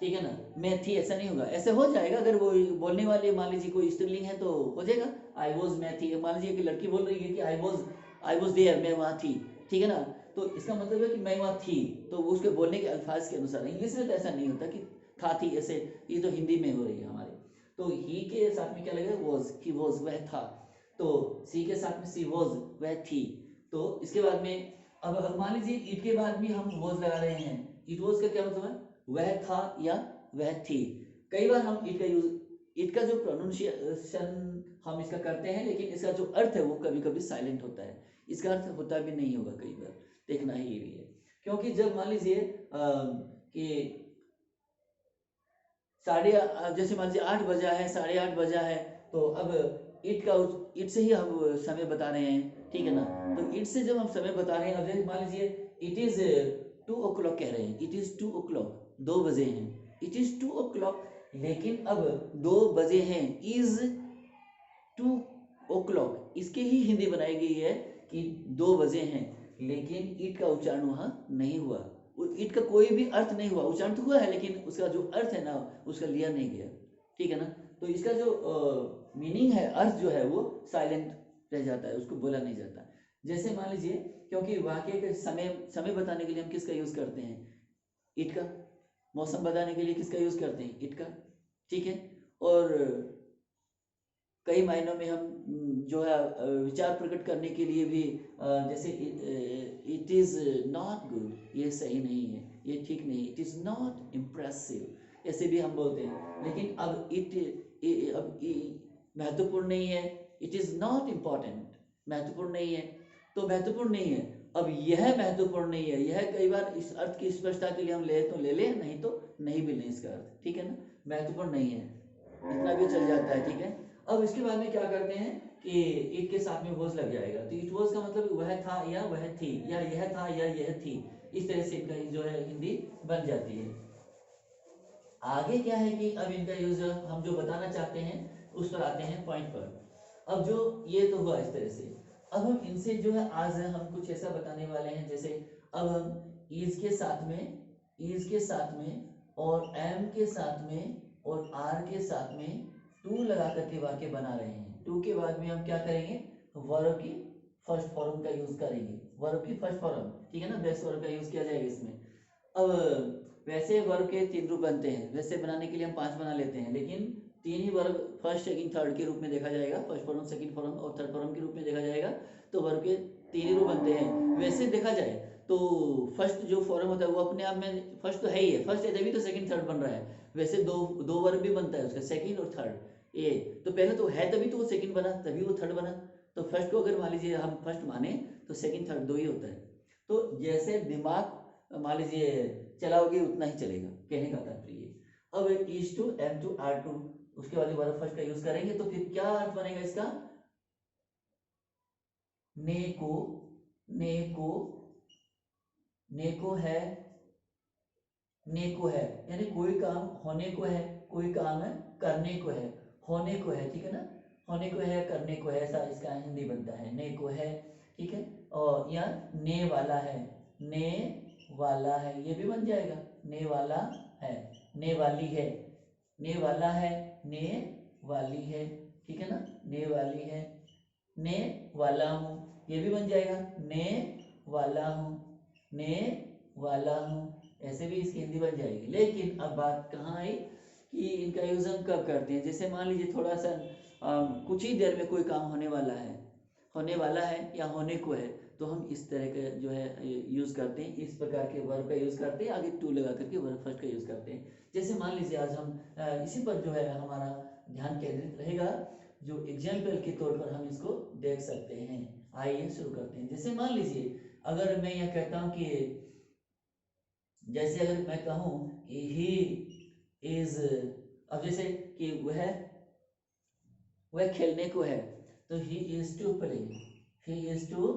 ठीक है ना, मैं थी, ऐसा नहीं होगा, ऐसे हो जाएगा अगर वो बोलने वाले मान लीजिए कोई स्त्रीलिंग है तो हो जाएगा, आई वॉज, मैं थी। मान लीजिए कि लड़की बोल रही है कि आई वॉज देयर, मैं वहाँ थी, ठीक है ना, तो इसका मतलब है कि मैं वहाँ थी, तो उसके बोलने के अल्फाज के अनुसार। इंग्लिश में तो ऐसा नहीं होता कि था थी, ऐसे ये तो हिंदी में हो रही है हमारे। तो ही के साथ में क्या लगेगा, वॉज, ही वॉज, वह था। तो सी के साथ में सी वॉज, वह थी। तो इसके बाद में अब मान लीजिए इट के बाद भी हम वॉज लगा रहे हैं, इट वॉज का क्या मतलब है, वह था या वह थी। कई बार हम इट का यूज, इट का जो प्रोनाउंसिएशन हम इसका करते हैं, लेकिन इसका जो अर्थ है वो कभी कभी साइलेंट होता है, इसका अर्थ होता भी नहीं होगा, कई बार देखना ही ये भी है। क्योंकि जब मान लीजिए कि जैसे मान लीजिए 8 बजा है, 8:30 बजा है, तो अब इट से ही हम समय बता रहे हैं, ठीक है ना। तो इट से जब हम समय बता रहे हैं, अब जैसे मान लीजिए इट इज 2 o'clock कह रहे हैं, इट इज 2 o'clock, 2 बजे हैं, इट इज 2 o'clock, लेकिन अब 2 बजे हैं, इज 2 o'clock, इसकी ही हिंदी बनाई गई है कि 2 बजे हैं, लेकिन इट का उच्चारण वहां नहीं हुआ, इट का कोई भी अर्थ नहीं हुआ, उच्चारण तो हुआ है लेकिन उसका जो अर्थ है ना उसका लिया नहीं गया, ठीक है ना। तो इसका जो मीनिंग है, अर्थ जो है वो साइलेंट रह जाता है, उसको बोला नहीं जाता। जैसे मान लीजिए, क्योंकि वाक्य के समय बताने के लिए हम किसका यूज करते हैं, इट का। मौसम बताने के लिए किसका यूज करते हैं, इट का, ठीक है। और कई मायनों में हम जो है विचार प्रकट करने के लिए भी जैसे इट इज नॉट गुड, ये सही नहीं है, ये ठीक नहीं, इट इज नॉट इम्प्रेसिव, ऐसे भी हम बोलते हैं। लेकिन अब महत्वपूर्ण नहीं है, इट इज नॉट इम्पॉर्टेंट, महत्वपूर्ण नहीं है, तो महत्वपूर्ण नहीं है। अब यह महत्वपूर्ण नहीं है, यह कई बार इस अर्थ की स्पष्टता के लिए हम ले तो ले लें, नहीं तो नहीं भी लें इसका अर्थ, ठीक है ना। महत्वपूर्ण नहीं है, इतना भी चल जाता है, ठीक है। अब इसके बाद में क्या करते हैं कि इट के साथ में वॉज लग जाएगा, तो इट वॉज का मतलब वह था या वह थी, या यह था या यह थी, इस तरह से इनका जो है हिंदी बन जाती है। आगे क्या है कि अब इनका यूज हम जो बताना चाहते हैं उस पर आते हैं पॉइंट पर। अब जो ये तो हुआ इस तरह से, अब हम इनसे जो है आज हम कुछ ऐसा बताने वाले हैं, जैसे अब हम इज के साथ में और एम के साथ में और आर के साथ में टू लगा करके वाक्य बना रहे हैं। टू के बाद में हम क्या करेंगे, वर्ब की फर्स्ट फॉर्म का यूज करेंगे, वर्ब की फर्स्ट फॉर्म, ठीक है ना, बेस्ट वर्ब का यूज किया जाएगा इसमें। अब वैसे वर्ब के 3 रूप बनते हैं, वैसे बनाने के लिए हम 5 बना लेते हैं, लेकिन 3 ही वर्ब फर्स्ट सेकंड थर्ड के रूप में देखा जाएगा, फर्स्ट फॉर्म सेकंड फॉर्म और थर्ड फॉर्म के रूप में देखा जाएगा, तो वर्ब के 3 ही रूप बनते हैं। वैसे देखा जाए तो फर्स्ट जो फॉर्म होता है वो अपने आप में फर्स्ट तो है ही है, फर्स्ट है तभी तो सेकंड थर्ड बन रहा है। वैसे दो वर्ब भी बनता है उसका, सेकंड और थर्ड। ये तो पहले तो है तभी तो वो सेकंड बना, तभी वो थर्ड बना, तो फर्स्ट को अगर मान लीजिए हम फर्स्ट माने तो सेकंड थर्ड 2 ही होता है। तो जैसे दिमाग मान लीजिए चलाओगे उतना ही चलेगा, कहने का तात्पर्य। अब is to am to are to, उसके बाद वर्ब फर्स्ट का यूज करेंगे तो फिर क्या अर्थ बनेगा इसका, नेको, नेको, नेको है, नेको है, यानी कोई काम होने को है, कोई काम है करने को है, होने को है, ठीक है ना, होने को है करने को है, ऐसा इसका हिंदी बनता है, ने को है, ठीक है। और या ने वाला है, ने वाला है, ये भी बन जाएगा, ने वाला है, ने वाली है, ने वाला है, ने वाली है, ठीक है ना, ने वाली है, ने वाला हूँ, ये भी बन जाएगा, ने वाला हूँ, ने वाला हूँ, ऐसे भी इसकी हिंदी बन जाएगी। लेकिन अब बात कहाँ आई कि इनका यूज हम कब करते हैं, जैसे मान लीजिए थोड़ा सा कुछ ही देर में कोई काम होने वाला है या होने को है, तो हम इस तरह का जो है यूज करते हैं, इस प्रकार के वर्ब का यूज करते हैं, आगे टू लगा करके वर्ब फर्स्ट का यूज करते हैं। जैसे मान लीजिए आज हम इसी पर जो है हमारा ध्यान केंद्रित रहेगा, जो एग्जाम्पल के तौर पर हम इसको देख सकते हैं। आइए शुरू करते हैं। जैसे मान लीजिए अगर मैं यह कहता हूँ कि, जैसे अगर मैं कहूँ कि ही इज, अब जैसे कि वह खेलने को है, तो he is to play, he is to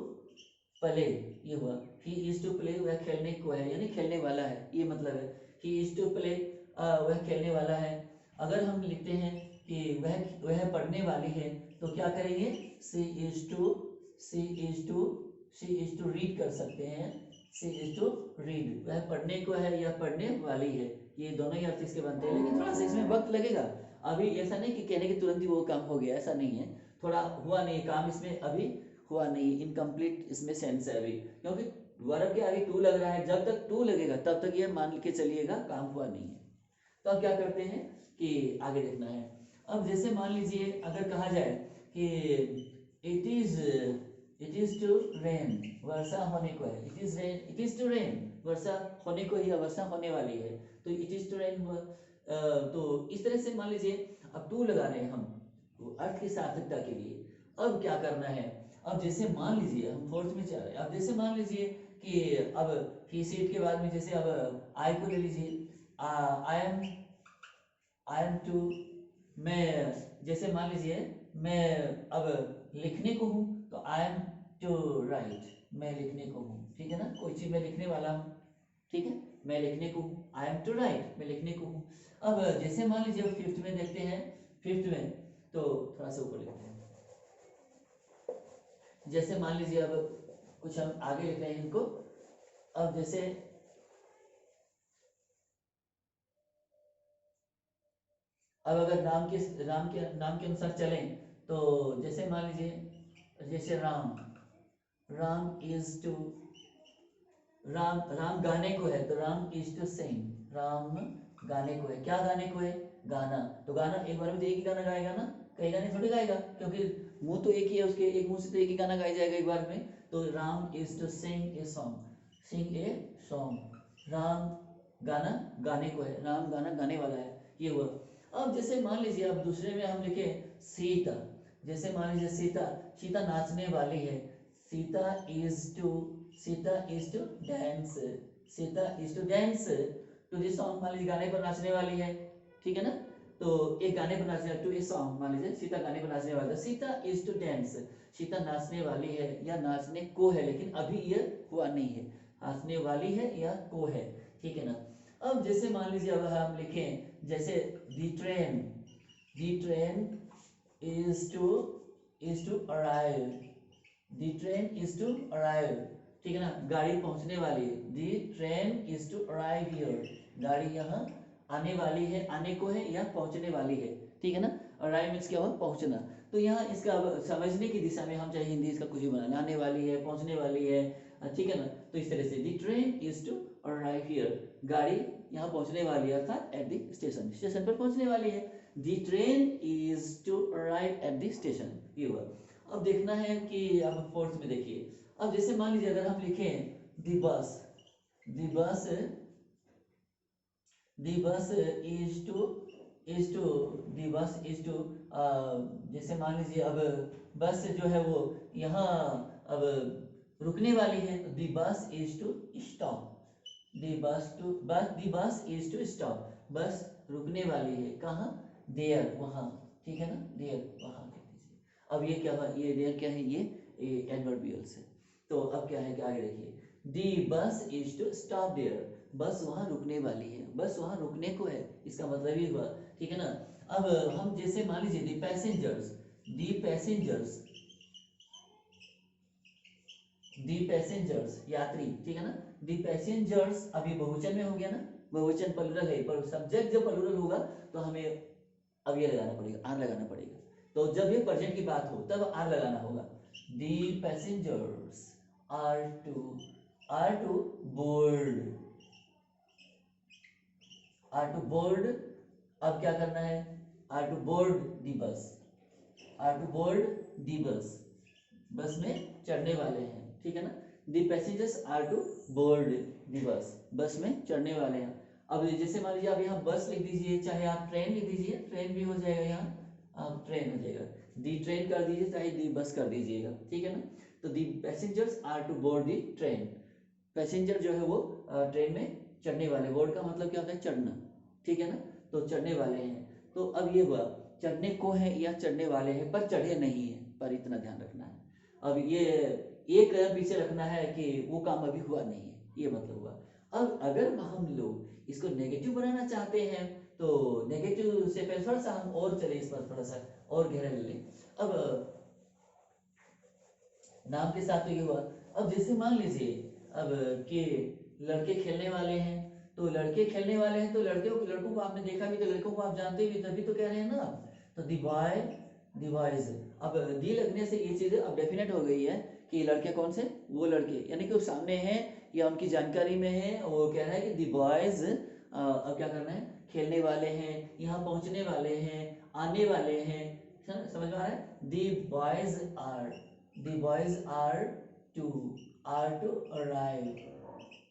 play, ये हुआ, ही इज टू प्ले, वह खेलने को है यानी खेलने वाला है, ये मतलब है, ही इज टू प्ले, वह खेलने वाला है। अगर हम लिखते हैं कि वह पढ़ने वाली है, तो क्या करेंगे, शी इज टू रीड कर सकते हैं, शी इज टू रीड, वह पढ़ने को है या पढ़ने वाली है, ये दोनों ही अर्थ इसके बनते हैं। लेकिन थोड़ा सा इसमें वक्त लगेगा, अभी ऐसा नहीं कि कहने के तुरंत ही वो काम हो गया, ऐसा नहीं है, थोड़ा हुआ नहीं काम इसमें, अभी हुआ नहीं, इनकम्प्लीट इसमें सेंस है अभी, क्योंकि वर्ब के आगे टू लग रहा है, जब तक टू लगेगा तब तक ये मान के चलिएगा काम हुआ नहीं है। तो अब क्या करते हैं कि आगे देखना है। अब जैसे मान लीजिए अगर कहा जाए कि इट इज टू रेन, वर्षा होने को है, इट इज टू रेन, वर्षा होने को या वर्षा होने वाली है, तो इट इज टू रेन, तो इस तरह से मान लीजिए अब टू लगा रहे हैं हम तो अर्थ की सार्थकता के लिए। अब क्या करना है, अब जैसे मान लीजिए हम फोर्थ में चल रहे हैं, अब जैसे मान लीजिए कि अब ही सीट के बाद में जैसे अब आई को ले लीजिए, आई एम टू, मैं जैसे मान लीजिए मैं अब लिखने को हूँ, तो आई एम टू राइट, मैं लिखने को हूँ, ठीक है ना, कोई चीज मैं लिखने वाला हूँ, ठीक है, मैं लिखने को हूँ, आई एम टू राइट, मैं लिखने को हूँ। अब जैसे मान लीजिए फिफ्थ में देखते हैं, फिफ्थ में तो थोड़ा सा ऊपर लिखते हैं, जैसे मान लीजिए अब कुछ हम आगे लिख रहे हैं इनको, अब जैसे अब अगर नाम के अनुसार चलें, तो जैसे मान लीजिए जैसे राम इज टू, राम गाने को है, तो Ram is to sing, Ram गाने को है, क्या गाने को है, गाना, तो गाना एक बार में तो एक ही गाना गाएगा ना, कई गाने थोड़ी गाएगा, क्योंकि मुंह तो एक ही है उसके, एक मुंह से तो एक ही गाना गाया जाएगा एक बार में। तो Ram is to sing a song, Ram गाना गाने को है, राम गाना गाने वाला है, ये हुआ। अब जैसे मान लीजिए अब दूसरे में हम लिखे सीता, जैसे मान लीजिए सीता नाचने वाली है, Sita is to dance to this song, मान लीजिए गाने पर नाचने वाली है, ठीक है ना, तो एक गाने बनाने टू ए सॉन्ग, मान लीजिए सीता गाने बनाने वाला, Sita is to dance, Sita नाचने वाली है या नाचने को है, लेकिन अभी ये हुआ नहीं है, नाचने वाली है या को है, ठीक है ना। अब जैसे मान लीजिए अब हम लिखें जैसे the train is to arrive, the train is to arrive, ठीक है ना, गाड़ी पहुंचने वाली है, the train is to arrive here, गाड़ी यहाँ आने वाली है, आने को है या पहुंचने वाली है, ठीक है ना। अराइव मीन्स क्या हुआ, पहुंचना। तो यहाँ इसका अब समझने की दिशा में हम चाहे हिंदी इसका कुछ भी बना, आने वाली है, पहुंचने वाली है, ठीक है ना। तो इस तरह से the train is to arrive here, गाड़ी यहाँ पहुंचने वाली है, अर्थात एट द स्टेशन, स्टेशन पर पहुंचने वाली है, the train is to arrive at the station, ये हुआ। अब देखना है कि अब फोर्थ में देखिए, अब जैसे मान लीजिए अगर हम लिखें द बस इज टू जैसे मान लीजिए अब बस जो है वो यहाँ अब रुकने वाली है, तो the bus is to stop, the bus is to stop, bus रुकने वाली है, कहाँ, देयर, वहाँ, ठीक है ना, देयर, वहाँ कह दीजिए। अब ये क्या हुआ, ये देयर क्या है, ये एडवर्बियल्स है। तो अब क्या है कि आगे देखिए, the bus is to stop there, बस वहाँ रुकने वाली है, बस वहाँ रुकने को है, इसका मतलब ये हुआ, ठीक है ना। अब हम जैसे मान लीजिए द पैसेंजर्स यात्री, ठीक है ना, द पैसेंजर्स अभी बहुवचन में हो गया ना, बहुवचन प्लूरल है, पर सब्जेक्ट जब प्लूरल होगा तो हमें अब ये लगाना पड़ेगा, आर लगाना पड़ेगा। तो जब ये प्रेजेंट की बात हो तब आर लगाना होगा। The passengers are to board, अब क्या करना है, आर टू बोर्ड दी बस, बस में चढ़ने वाले हैं, ठीक है ना। दी पैसेंजर्स आर टू बोर्ड दी बस, बस में चढ़ने वाले हैं। अब जैसे मान लीजिए आप यहाँ बस लिख दीजिए, चाहे आप ट्रेन लिख दीजिए, ट्रेन भी हो जाएगा, यहाँ आप ट्रेन हो जाएगा, दी ट्रेन कर दीजिए, चाहे दी बस कर दीजिएगा, ठीक है ना। तो the passengers are to board the train, passenger जो है वो ट्रेन में चढ़ने वाले, बोर्ड का मतलब क्या होता है, चढ़ना, ठीक है ना, तो चढ़ने वाले हैं। तो अब ये हुआ, चढ़ने को है या चढ़ने वाले हैं, पर चढ़े नहीं है, पर इतना ध्यान रखना है। अब ये एक पीछे रखना है कि वो काम अभी हुआ नहीं है, ये मतलब हुआ। अब अगर हम लोग इसको नेगेटिव बनाना चाहते हैं तो नेगेटिव से पहले थोड़ा सा हम और चले, इस पर थोड़ा सा और गहरा ले लें। अब नाम के साथ तो ये हुआ। अब जैसे मान लीजिए अब कि लड़के खेलने वाले हैं, तो लड़के खेलने वाले हैं, तो लड़कों को आपने देखा भी, तो लड़कों को आप जानते भी, तभी तो कह रहे हैं ना। तो दी बॉयज, अब दी लगने से ये चीज़ अब डेफिनेट हो गई है कि लड़के कौन से, वो लड़के, यानी कि वो सामने हैं या उनकी जानकारी में है, वो कह रहा है कि दी बॉयज, अब क्या करना है, खेलने वाले हैं, यहाँ पहुँचने वाले हैं, आने वाले हैं, समझ में आ रहा है। दी बॉयज आर टू अराइव,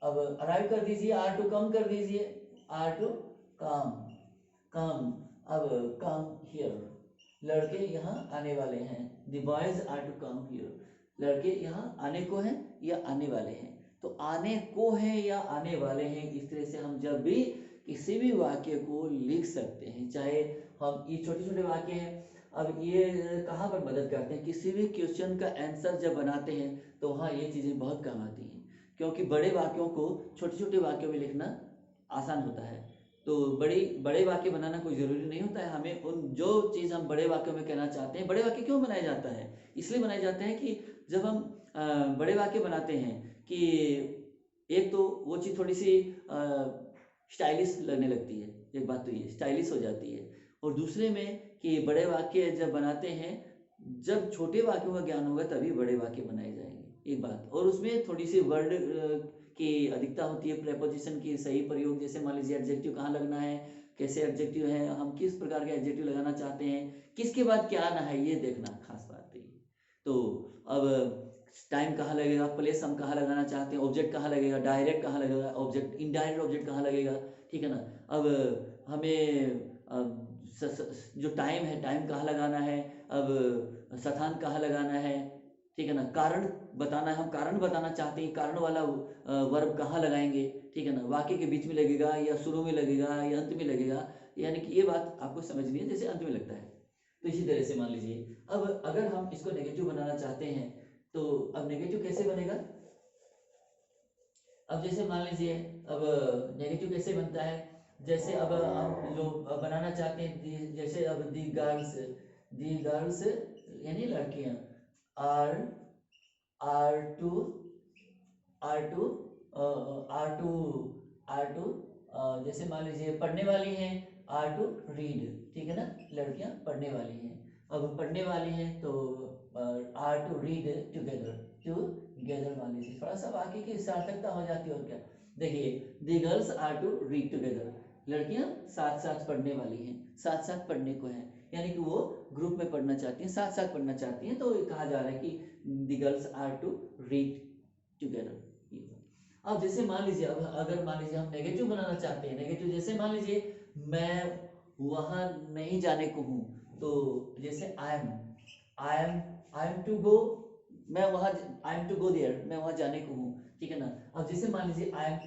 अब अराइव कर दीजिए, आर टू कम कर दीजिए, आर टू कम, अब कम हियर, लड़के यहाँ आने वाले हैं, the boys are to come here, लड़के यहाँ आने को हैं या आने वाले हैं। तो आने को है या आने वाले हैं, इस तरह से हम जब भी किसी भी वाक्य को लिख सकते हैं, चाहे हम ये छोटे छोटे वाक्य हैं। अब ये कहाँ पर मदद करते हैं, किसी भी क्वेश्चन का आंसर जब बनाते हैं तो वहाँ ये चीज़ें बहुत काम आती हैं, क्योंकि बड़े वाक्यों को छोटे छोटे वाक्यों में लिखना आसान होता है। तो बड़े वाक्य बनाना कोई ज़रूरी नहीं होता है, हमें उन जो चीज़ हम बड़े वाक्यों में कहना चाहते हैं, बड़े वाक्य क्यों बनाया जाता है, इसलिए बनाए जाते हैं कि जब हम बड़े वाक्य बनाते हैं कि एक तो वो चीज़ थोड़ी सी स्टाइलिश लगने लगती है, एक बात तो ये स्टाइलिश हो जाती है, और दूसरे में कि बड़े वाक्य जब बनाते हैं, जब छोटे वाक्यों का ज्ञान होगा तभी बड़े वाक्य बनाए जाएंगे, एक बात। और उसमें थोड़ी सी वर्ड की अधिकता होती है, प्रेपोजिशन की सही प्रयोग, जैसे मान लीजिए एडजेक्टिव कहाँ लगना है, कैसे एडजेक्टिव है, हम किस प्रकार के एडजेक्टिव लगाना चाहते हैं, किसके बाद क्या आना है, ये देखना खास बात है। तो अब टाइम कहाँ लगेगा, प्लेस हम कहाँ लगाना चाहते हैं, ऑब्जेक्ट कहाँ लगेगा, डायरेक्ट कहाँ लगेगा ऑब्जेक्ट, इनडायरेक्ट ऑब्जेक्ट कहाँ लगेगा, ठीक है ना। अब हमें जो टाइम है, टाइम कहाँ लगाना है, अब स्थान कहाँ लगाना है, ठीक है ना। कारण बताना है, हम कारण बताना चाहते हैं, कारण वाला वर्ब कहाँ लगाएंगे, ठीक है ना। वाक्य के बीच में लगेगा या शुरू में लगेगा या अंत में लगेगा, यानी कि ये बात आपको समझनी है जैसे अंत में लगता है। तो इसी तरह से मान लीजिए अब अगर हम इसको नेगेटिव बनाना चाहते हैं तो अब नेगेटिव कैसे बनेगा। अब जैसे मान लीजिए अब नेगेटिव कैसे बनता है, जैसे अब हम जो बनाना चाहते हैं जैसे अब दी गर्ल्स यानी लड़कियां are are to are to are to are to जैसे मान लीजिए पढ़ने वाली हैं आर टू रीड, ठीक है ना, लड़कियां पढ़ने वाली हैं। अब पढ़ने वाली हैं तो आर टू रीड टुगेदर मान लीजिए, थोड़ा सा बाकी की सार्थकता हो जाती है और क्या। देखिए the girls are to read together, लड़कियां साथ साथ पढ़ने वाली हैं, साथ साथ पढ़ने को है, यानी कि वो ग्रुप में पढ़ना चाहती हैं, साथ साथ पढ़ना चाहती हैं, तो कहा जा रहा है कि the girls are to read together. अब जैसे मान लीजिए अब अगर मान लीजिए हम नेगेटिव बनाना चाहते हैं, नेगेटिव जैसे मान लीजिए मैं वहां नहीं जाने को हूं, तो जैसे आई एम टू गो, मैं वहां I am to go there, मैं वहां जाने को हूं, ठीक है ना। अब जैसे मान लीजिए I am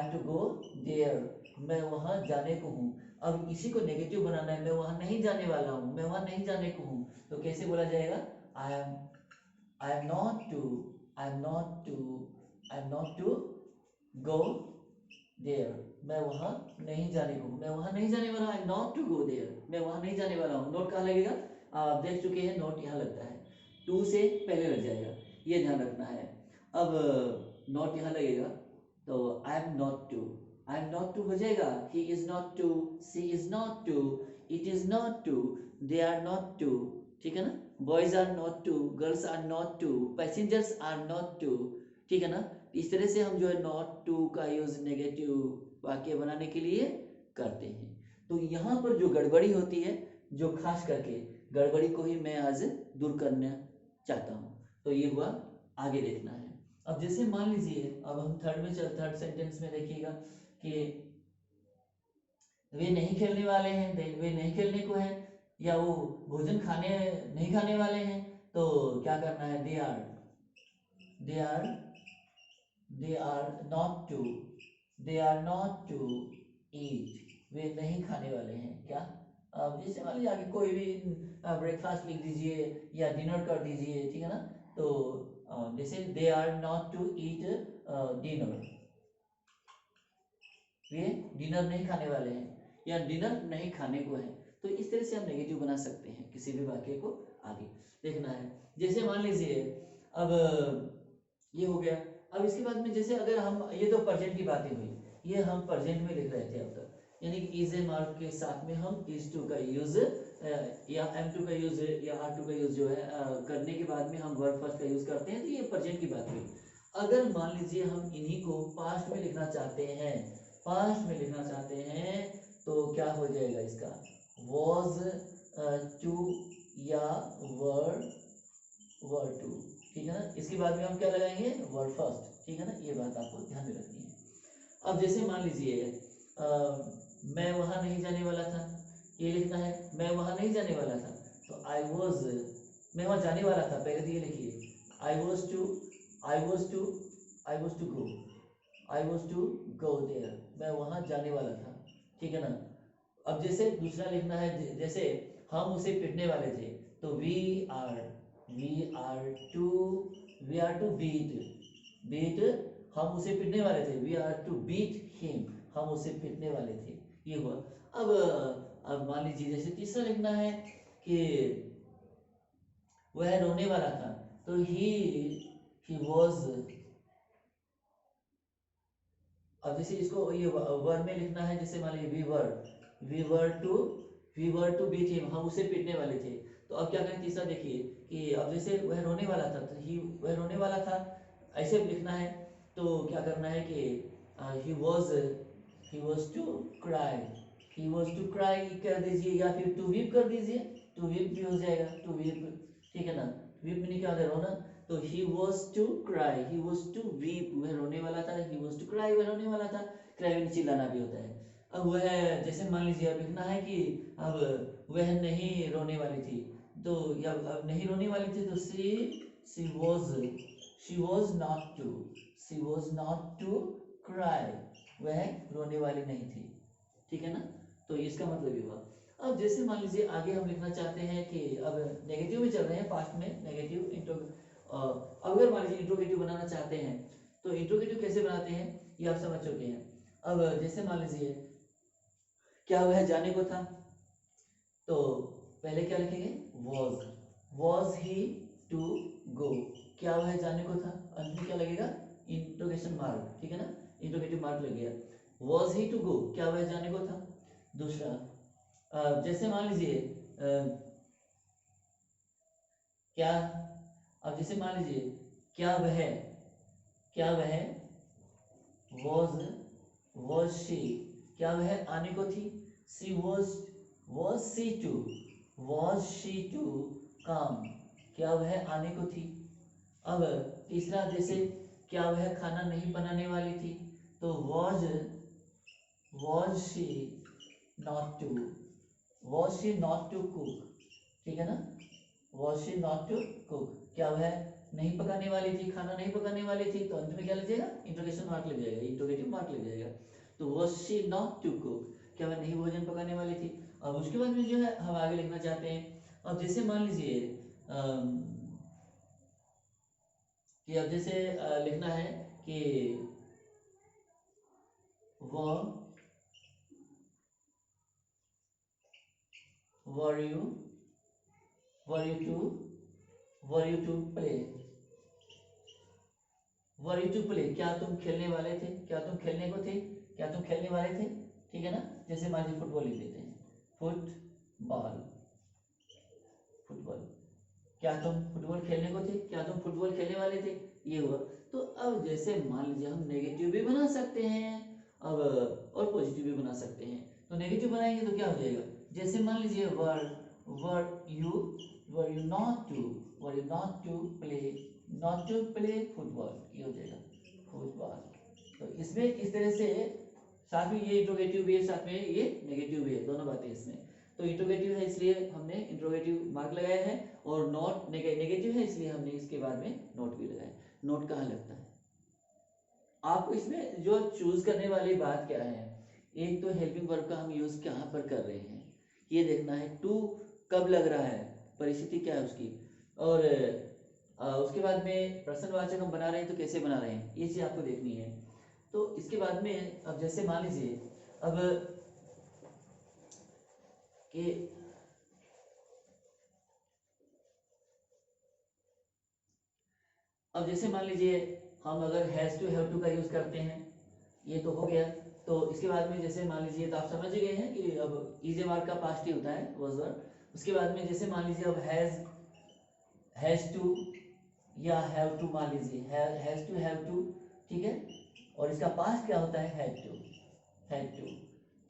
to go there, मैं वहां जाने को हूं। अब इसी को नेगेटिव बनाना है, मैं वहां नहीं जाने वाला हूं, मैं वहां नहीं जाने को हूं, तो कैसे बोला जाएगा, I am not to I am not to I am not to go there, मैं वहां नहीं जाने को हूं, मैं वहां नहीं जाने वाला हूं, I am not to go there, मैं वहां नहीं जाने वाला हूं। नोट कहाँ लगेगा, आप देख चुके हैं नोट यहाँ लगता है, टू से पहले लग जाएगा, ये ध्यान रखना है। अब नोट यहाँ लगेगा तो आई एम नॉट टू हो जाएगा, he is not to, she is not to, it is not to, they are not to, ठीक है ना, boys are not to, girls are not to, passengers are not to, ठीक है ना। इस तरह से हम जो है नॉट टू का यूज नेगेटिव वाक्य बनाने के लिए करते हैं। तो यहाँ पर जो गड़बड़ी होती है, जो खास करके गड़बड़ी को ही मैं आज दूर करना चाहता हूँ, तो ये हुआ, आगे देखना है। अब जैसे मान लीजिए अब हम थर्ड सेंटेंस में देखिएगा कि वे नहीं खेलने वाले हैं, वे नहीं खेलने को है, या वो भोजन खाने नहीं खाने वाले हैं, तो क्या करना है, they are not to eat, वे नहीं खाने वाले हैं क्या। अब जैसे मान लीजिए आगे कोई भी ब्रेकफास्ट लिख दीजिए या डिनर कर दीजिए, ठीक है ना, तो जैसे they are not to eat dinner, वे डिनर नहीं खाने वाले हैं या डिनर नहीं खाने को है, तो इस तरह से हम नेगेटिव बना सकते हैं किसी भी वाक्य को। आगे देखना है, जैसे मान लीजिए अब ये हो गया। अब इसके बाद में जैसे अगर हम, ये तो प्रेजेंट की बातें हुई, ये हम प्रेजेंट में लिख रहे थे अब तक, यानी कि इज ए मार्क के साथ में हम इज टू का यूज या एम टू का यूज या आर टू का यूज जो है करने के बाद में हम वर्ब फर्स्ट का यूज करते हैं, तो ये प्रेजेंट की बात हुई। अगर मान लीजिए हम इन्हीं को पास्ट में लिखना चाहते हैं, तो क्या हो जाएगा इसका, वॉज टू या वर टू, ठीक है ना। इसके बाद में हम क्या लगाएंगे, वर्ड फर्स्ट, ठीक है ना, ये बात आपको ध्यान में रखनी है। अब जैसे मान लीजिए मैं वहां नहीं जाने वाला था, ये लिखना है, मैं वहां नहीं जाने वाला था, तो मैं वहां जाने वाला था, पहले तो ये लिखिए, I was to go there, मैं वहां जाने वाला था, ठीक है ना। अब जैसे दूसरा लिखना है, जैसे हम उसे पिटने वाले थे, तो वी आर टू बीट, हम उसे पिटने वाले थे, we are to beat him, हम उसे पिटने वाले थे, ये हुआ। अब मान लीजिए जैसे तीसरा लिखना है कि वह रोने वाला था, तो ही वॉज, अब जैसे इसको ये वर्ड में लिखना है, जैसे मान लीजिए we were to beat him, हम उसे पीटने वाले थे, तो अब क्या करें, तीसरा देखिए कि अब जैसे वह रोने वाला था, तो वह रोने वाला था, ऐसे लिखना है, तो क्या करना है कि ही वॉज टू क्राई कर दीजिए, या फिर टू वीप कर दीजिए, टू वीप भी हो जाएगा, टू वीप, ठीक है ना, वीप में क्या होता है, रोना, तो he was to cry, he was to weep, वह रोने वाला था, he was to cry, वह रोने वाला था, cry में चिल्लाना भी होता है। अब वह, जैसे मान लीजिए अब लिखना है कि अब वह नहीं रोने वाली थी, तो या अब नहीं रोने वाली थी, तो she was not to cry, वह रोने वाली नहीं थी, ठीक है ना। तो इसका मतलब ये हुआ। अब जैसे मान लीजिए आगे हम लिखना चाहते हैं कि अब नेगेटिव में चल रहे हैं, पास्ट में नेगेटिव इंट्रो, अब अगर मान लीजिए इंट्रोगेटिव बनाना चाहते हैं तो इंट्रोगेटिव कैसे बनाते हैं ये आप समझ चुके हैं। अब जैसे मान लीजिए क्या वह जाने को था, तो पहले क्या लिखेंगे, वॉज ही टू गो, क्या वह जाने को था, अंत में क्या लगेगा, इंट्रोगेशन मार्क, ठीक है ना, इंट्रोगेटिव मार्क लग गया। वॉज ही टू गो, क्या वह जाने को था। दूसरा जैसे मान लीजिए क्या, अब जैसे मान लीजिए क्या वह वॉज शी, क्या वह आने को थी, सी वॉज शी टू कम, क्या वह आने को थी। अब तीसरा जैसे क्या वह खाना नहीं बनाने वाली थी, तो was she not to cook, ठीक है ना, was she not to cook, क्या वह नहीं पकाने वाली थी, खाना नहीं पकाने वाली थी, तो अंत में क्या लग जाएगा, इंट्रोगेशन मार्क लग जाएगा, इंट्रोगेटिव मार्क लग जाएगा। तो was she not to cook, क्या वह नहीं भोजन पकाने वाली थी। अब उसके बाद में जो है हम आगे लिखना चाहते हैं। अब जैसे मान लीजिए कि अब जैसे लिखना है कि वर यू टू प्ले, क्या तुम खेलने वाले थे, क्या तुम खेलने को थे, क्या तुम खेलने वाले थे, ठीक है ना। जैसे मान लीजिए फुटबॉल लिख देते हैं, फुटबॉल, क्या तुम फुटबॉल खेलने को थे, क्या तुम फुटबॉल खेलने वाले थे, ये हुआ। तो अब जैसे मान लीजिए हम नेगेटिव भी बना सकते हैं अब और पॉजिटिव भी बना सकते हैं। तो नेगेटिव बनाएंगे तो क्या हो जाएगा, जैसे मान लीजिए were you not to play football, ये हो जाएगा फुटबॉल। तो इसमें इस तरह से साथ में ये इंट्रोगेटिव भी है, साथ में ये नेगेटिव भी है, दोनों बातें इसमें। तो इंट्रोगेटिव है इसलिए हमने इंट्रोगेटिव मार्क लगाया है, और नॉट नेगेटिव है इसलिए हमने इसके बाद में नोट भी लगाया। नोट कहाँ लगता है, आपको इसमें जो चूज करने वाली बात क्या है, एक तो हेल्पिंग वर्ब का हम यूज कहाँ पर कर रहे हैं ये देखना है, टू कब लग रहा है, परिस्थिति क्या है उसकी, और उसके बाद में प्रश्नवाचक हम बना रहे हैं तो कैसे बना रहे हैं, ये चीज आपको देखनी है। तो इसके बाद में अब जैसे मान लीजिए अब जैसे मान लीजिए हम अगर हैज टू हैव टू का यूज करते हैं, ये तो हो गया। तो इसके बाद में जैसे मान लीजिए, तो आप समझ गए हैं कि अब इज ए मार्क का पास्ट ही होता है वाज वर। उसके बाद में जैसे मान लीजिए अब हैज टू या हैव टू, मान लीजिए हैज टू हैव टू, ठीक है, और इसका पास्ट क्या होता है, हैड टू।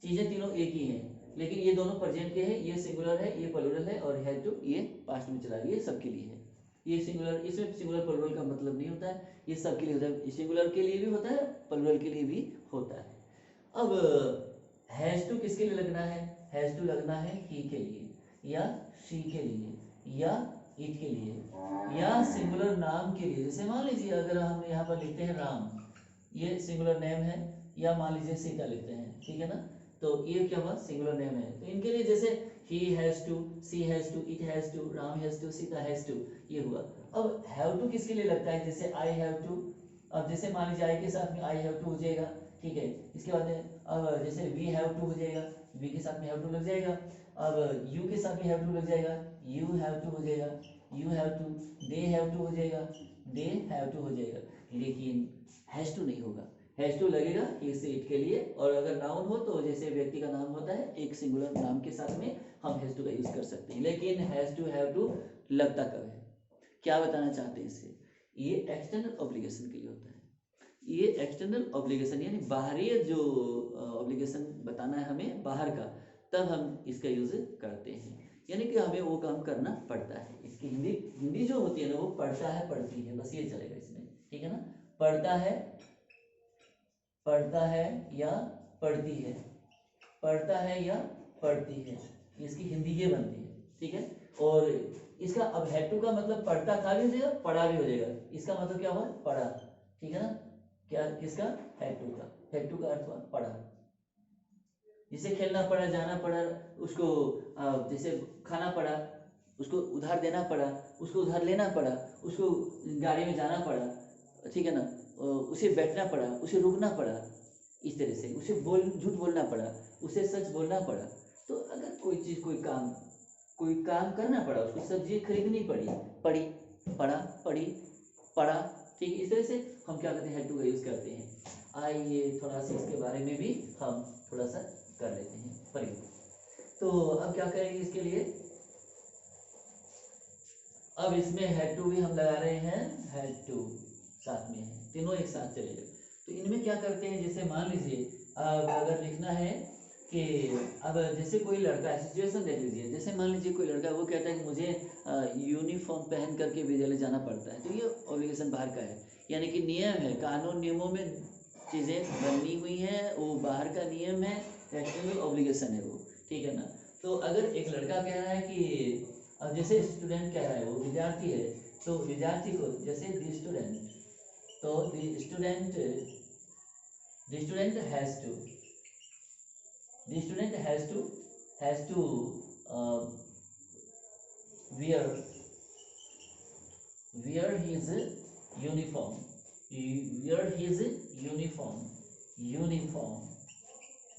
चीजें तीनों एक ही हैं, लेकिन ये दोनों प्रेजेंट के हैं, ये सिंगुलर है, ये प्लूरल है, और हैड टू ये पास्ट में चला गया, ये सबके लिए है। ये सिंगुलर, इसमें सिंगुलर प्लूरल का मतलब नहीं होता है, ये सबके लिए होता है, सिंगुलर के लिए भी होता है, प्लूरल के लिए भी होता है। अब हैज टू किसके लिए लगना है, हैज टू लगना है ही के लिए, या शी के लिए, या इट के लिए, या सिंगुलर नाम के लिए। जैसे मान लीजिए अगर हम यहाँ पर लिखते हैं राम, ये सिंगुलर नेम है, या मान लीजिए सीता लिखते हैं, ठीक है ना, तो ये क्या हुआ, सिंगुलर नेम है। तो इनके लिए जैसे he has to, she has to, it has to, Ram has to, Sita has to, ये हुआ। अब have to किसके लिए लगता है, जैसे I have to, अब जैसे मान लीजिए I के साथ में I have to हो जाएगा, ठीक है। इसके बाद अब जैसे we have to हो जाएगा, we के साथ में have to लग जाएगा। अब you के साथ में have to लग जाएगा, you have to हो जाएगा, you have to, they have to हो जाएगा, they have to हो जाएगा। लेकिन has to नहीं होगा, हैज टू लगेगा ही से इट के लिए, और अगर नाउन हो तो जैसे व्यक्ति का नाम होता है एक सिंगुलर नाम के साथ में हम हैज टू का यूज कर सकते हैं। लेकिन हैज टू हैव टू लगता कब है, क्या बताना चाहते हैं इससे, ये एक्सटर्नल ऑब्लिगेशन के लिए होता है। ये एक्सटर्नल ऑब्लिगेशन यानी बाहरी जो ऑब्लिगेशन बताना है हमें बाहर का, तब हम इसका यूज करते हैं, यानी कि हमें वो काम करना पड़ता है। इसकी हिंदी जो होती है ना वो पढ़ता है पढ़ती है, बस ये चलेगा इसमें, ठीक है ना, पढ़ता है या पढ़ती है, पढ़ता है या पढ़ती है, इसकी हिंदी ये बनती है, ठीक है। और इसका अब हैड टू का मतलब पढ़ता था भी हो जाएगा, पढ़ा भी हो जाएगा, इसका मतलब क्या हुआ, पढ़ा, ठीक है ना, क्या किसका, हैड टू का, हैड टू का अर्थ हुआ पढ़ा, जिसे खेलना पड़ा, जाना पड़ा, उसको जैसे खाना पड़ा, उसको उधार देना पड़ा, उसको उधार लेना पड़ा, उसको गाड़ी में जाना पड़ा, ठीक है ना, उसे बैठना पड़ा, उसे रुकना पड़ा, इस तरह से उसे झूठ बोलना पड़ा, उसे सच बोलना पड़ा। तो अगर कोई चीज़ कोई काम करना पड़ा, उसको सब्जी खरीदनी पड़ा, ठीक है। इस तरह से हम क्या करते हैं, हैड टू का यूज़ करते हैं। आइए थोड़ा सा इसके बारे में भी हम थोड़ा सा कर लेते हैं प्रयोग। तो अब क्या करेंगे इसके लिए, अब इसमें हैड टू भी हम लगा रहे हैं, हैड टू साथ में है, तीनों एक साथ चलेगा। तो इनमें क्या करते हैं, जैसे मान लीजिए अब अगर लिखना है कि अब जैसे कोई लड़का है, सिचुएशन देख लीजिए, जैसे मान लीजिए कोई लड़का वो कहता है कि मुझे यूनिफॉर्म पहन करके विद्यालय जाना पड़ता है, तो ये ऑब्लिगेशन बाहर का है, यानी कि नियम है, कानून नियमों में चीज़ें बनी हुई हैं, वो बाहर का नियम है, एक्सटर्नल ऑब्लिगेशन है वो, ठीक है ना। तो अगर एक लड़का कह रहा है कि अब जैसे स्टूडेंट कह रहा है, वो विद्यार्थी है, तो विद्यार्थी को जैसे द स्टूडेंट, तो the student has to wear his uniform,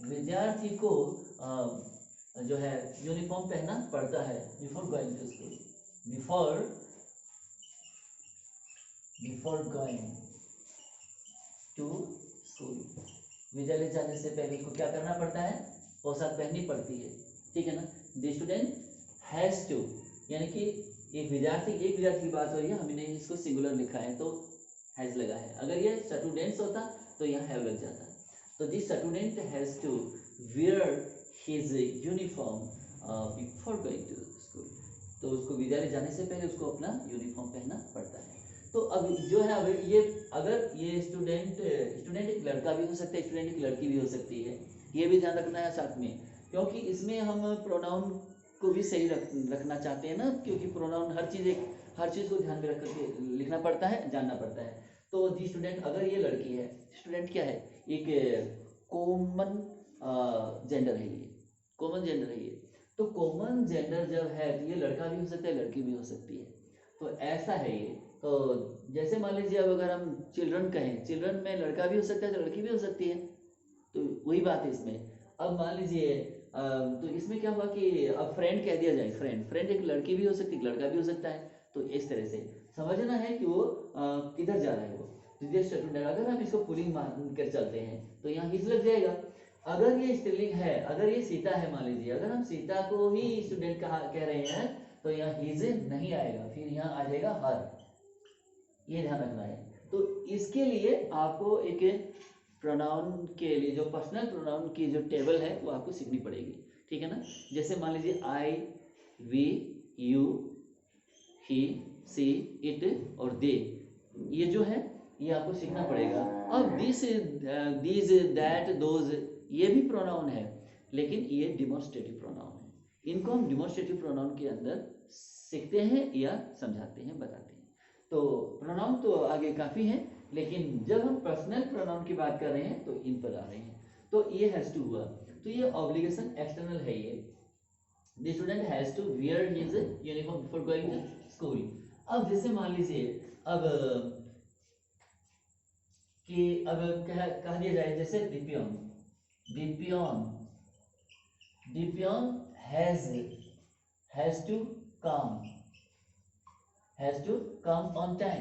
विद्यार्थी को जो है यूनिफॉर्म पहनना पड़ता है before going to school, before going to school, विद्यालय जाने से पहले उसको क्या करना पड़ता है, पोशाक पहननी पड़ती है, ठीक है ना। द स्टूडेंट हैज टू, यानी कि एक विद्यार्थी की बात हो रही है, हमने इसको सिंगुलर लिखा है तो हैज लगा है, अगर ये स्टूडेंट्स होता तो यहाँ हैव लग जाता। तो this student has to wear his uniform before going to school, तो उसको विद्यालय जाने से पहले उसको अपना यूनिफॉर्म पहनना पड़ता है। तो अब जो है, अब ये अगर ये स्टूडेंट एक लड़का भी हो सकता है, स्टूडेंट एक लड़की भी हो सकती है, ये भी ध्यान रखना है साथ में, क्योंकि इसमें हम प्रोनाउन को भी सही रखना चाहते हैं ना, क्योंकि प्रोनाउन हर चीज़ को ध्यान में रख करके लिखना पड़ता है, जानना पड़ता है। तो दी स्टूडेंट, अगर ये लड़की है, स्टूडेंट क्या है, एक कॉमन जेंडर है, ये कॉमन जेंडर है ये। तो कॉमन जेंडर जब है तो ये लड़का भी हो सकता है, लड़की भी हो सकती है, तो ऐसा है ये। तो जैसे मान लीजिए अब अगर हम चिल्ड्रन कहें, चिल्ड्रन में लड़का भी हो सकता है तो लड़की भी हो सकती है, तो वही बात है इसमें। अब मान लीजिए तो इसमें क्या हुआ कि अब फ्रेंड कह दिया जाए, फ्रेंड एक लड़की भी हो सकती है, लड़का भी हो सकता है, तो इस तरह से समझना है कि वो किधर जा रहा है वो। अगर हम इसको पुलिंग मान कर चलते हैं तो यहाँ हिज लग जाएगा। अगर ये स्त्रीलिंग है, अगर ये सीता है, मान लीजिए अगर हम सीता को ही स्टूडेंट कह रहे हैं तो यहाँ हिज नहीं आएगा, फिर यहाँ आ जाएगा हर, ये ध्यान रखना है। तो इसके लिए आपको एक प्रोनाउन के लिए जो पर्सनल प्रोनाउन की जो टेबल है वो आपको सीखनी पड़ेगी, ठीक है ना। जैसे मान लीजिए I, we, you, he, she, it और दे, ये जो है ये आपको सीखना पड़ेगा। अब दिस, दीज, दैट, दोज, ये भी प्रोनाउन है, लेकिन ये डिमॉन्स्ट्रेटिव प्रोनाउन है। इनको हम डिमॉन्स्ट्रेटिव प्रोनाउन के अंदर सीखते हैं या समझाते हैं, बताते हैं। तो प्रोनाउन तो आगे काफ़ी है, लेकिन जब हम पर्सनल प्रोनाउन की बात कर रहे हैं तो इन पर आ रहे हैं। तो ये हैज टू हुआ, तो ये ऑब्लिगेशन एक्सटर्नल है ये, the student has to wear his uniform before going to school. अब जैसे मान लीजिए अब कह दिया जाए, जैसे the peon has to come on time,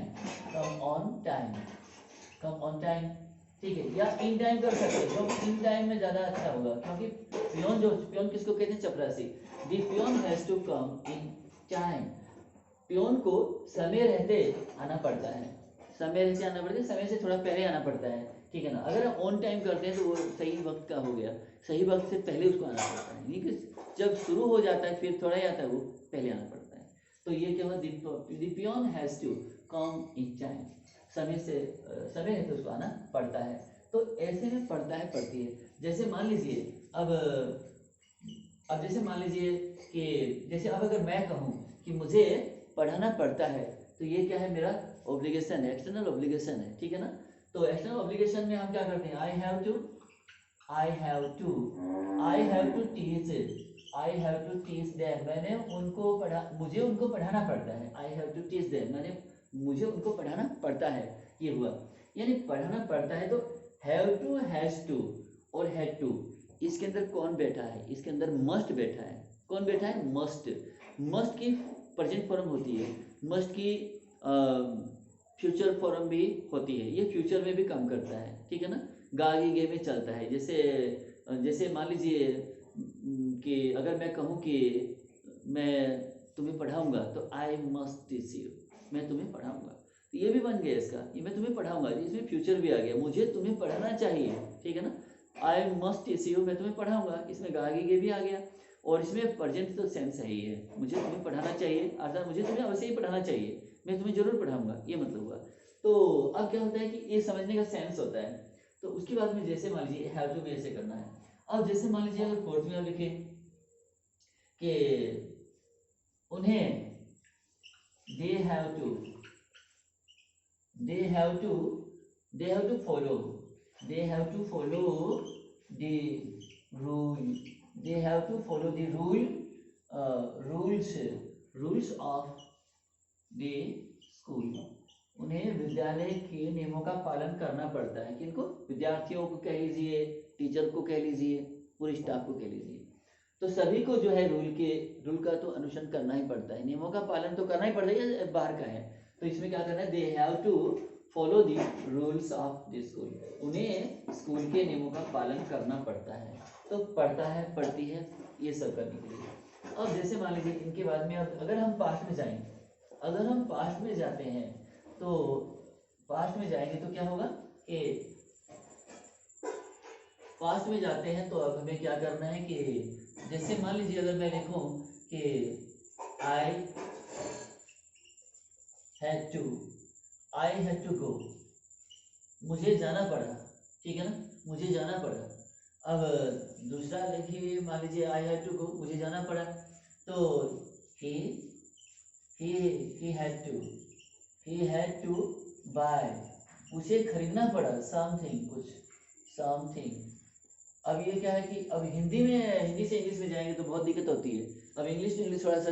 ठीक है, या इन टाइम कर सकते हैं, क्योंकि इन टाइम में ज्यादा अच्छा होगा, क्योंकि पियोन किसको कहते हैं, चपरासी। The peon has to come in time, peon को समय रहते आना पड़ता है, समय से थोड़ा पहले आना पड़ता है, ठीक है ना। अगर हम ऑन टाइम करते हैं तो वो सही वक्त का हो गया, सही वक्त से पहले उसको आना पड़ता है, लेकिन जब शुरू हो जाता है फिर थोड़ा ही आता है, वो पहले आना पड़ता है। तो ये क्या हुआ, the peon has to come in time, समय रहते उसको आना पड़ता है। तो ऐसे में पड़ती है। जैसे मान लीजिए अब जैसे मान लीजिए कि जैसे अब अगर मैं कहूँ कि मुझे पढ़ाना पड़ता है, तो ये क्या है, मेरा ऑब्लिगेशन है, एक्सटर्नल ऑब्लिगेशन है, ठीक है ना। तो एक्सटर्नल ऑब्लिगेशन में हम क्या करते हैं, आई I have to teach them, मैंने उनको मुझे उनको पढ़ाना पड़ता है। I have to teach them, मुझे उनको पढ़ाना पड़ता है, ये हुआ। यानी पढ़ाना पड़ता है तो have to, has to और had to, इसके अंदर कौन बैठा है? इसके अंदर must बैठा है। कौन बैठा है? must की प्रेजेंट फॉर्म होती है, must की फ्यूचर फॉर्म भी होती है, ये फ्यूचर में भी काम करता है, ठीक है ना, गागी गे में चलता है। जैसे मान लीजिए कि अगर मैं कहूँ कि मैं तुम्हें पढ़ाऊंगा तो आई मस्ट टीच यू, मैं तुम्हें पढ़ाऊंगा, तो ये भी बन गया इसका, ये मैं तुम्हें पढ़ाऊंगा, इसमें फ्यूचर भी आ गया, मुझे तुम्हें पढ़ाना चाहिए, ठीक है ना, आई मस्ट टीच यू, मैं तुम्हें पढ़ाऊंगा, इसमें गागी गे भी आ गया। और इसमें प्रेजेंट तो सेंस है ही है, मुझे तुम्हें पढ़ाना चाहिए, अर्थात मुझे तुम्हें अवश्य ही पढ़ाना चाहिए, मैं तुम्हें जरूर पढ़ाऊंगा, ये मतलब हुआ। तो अब क्या होता है कि ये समझने का सेंस होता है। तो उसके बाद में जैसे मान लीजिए हैव टू में ऐसे करना है। अब जैसे मान लीजिए अगर फोर्थ में आप लिखे कि उन्हें they have to follow the rules of the school, उन्हें विद्यालय के नियमों का पालन करना पड़ता है। किनको? विद्यार्थियों को कह लीजिए, टीचर को कह लीजिए, पूरे स्टाफ को कह लीजिए, तो सभी को जो है रूल का तो अनुसरण करना ही पड़ता है, नियमों का पालन तो करना ही पड़ता है, बाहर का है। तो इसमें क्या करना है? They have to follow the rules of the school, उन्हें स्कूल के नियमों का पालन करना पड़ता है। तो पढ़ता है, पढ़ती है, ये सब करने के लिए। अब जैसे मान लीजिए इनके बाद में अब अगर हम पास्ट में जाएंगे, अगर हम पास्ट में जाते हैं तो पास्ट में जाएंगे तो क्या होगा कि पास्ट में जाते हैं तो अब हमें क्या करना है कि जैसे मान लीजिए अगर मैं लिखूं कि आई हैड टू गो, मुझे जाना पड़ा, ठीक है ना, मुझे जाना पड़ा। अब दूसरा लिखिए, मान लीजिए आई हैड टू गो, मुझे जाना पड़ा, तो he had to buy, उसे खरीदना पड़ा, something। अब ये क्या है कि अब हिंदी से इंग्लिश में जाएंगे तो बहुत दिक्कत होती है। अब इंग्लिश टू इंग्लिश थोड़ा सा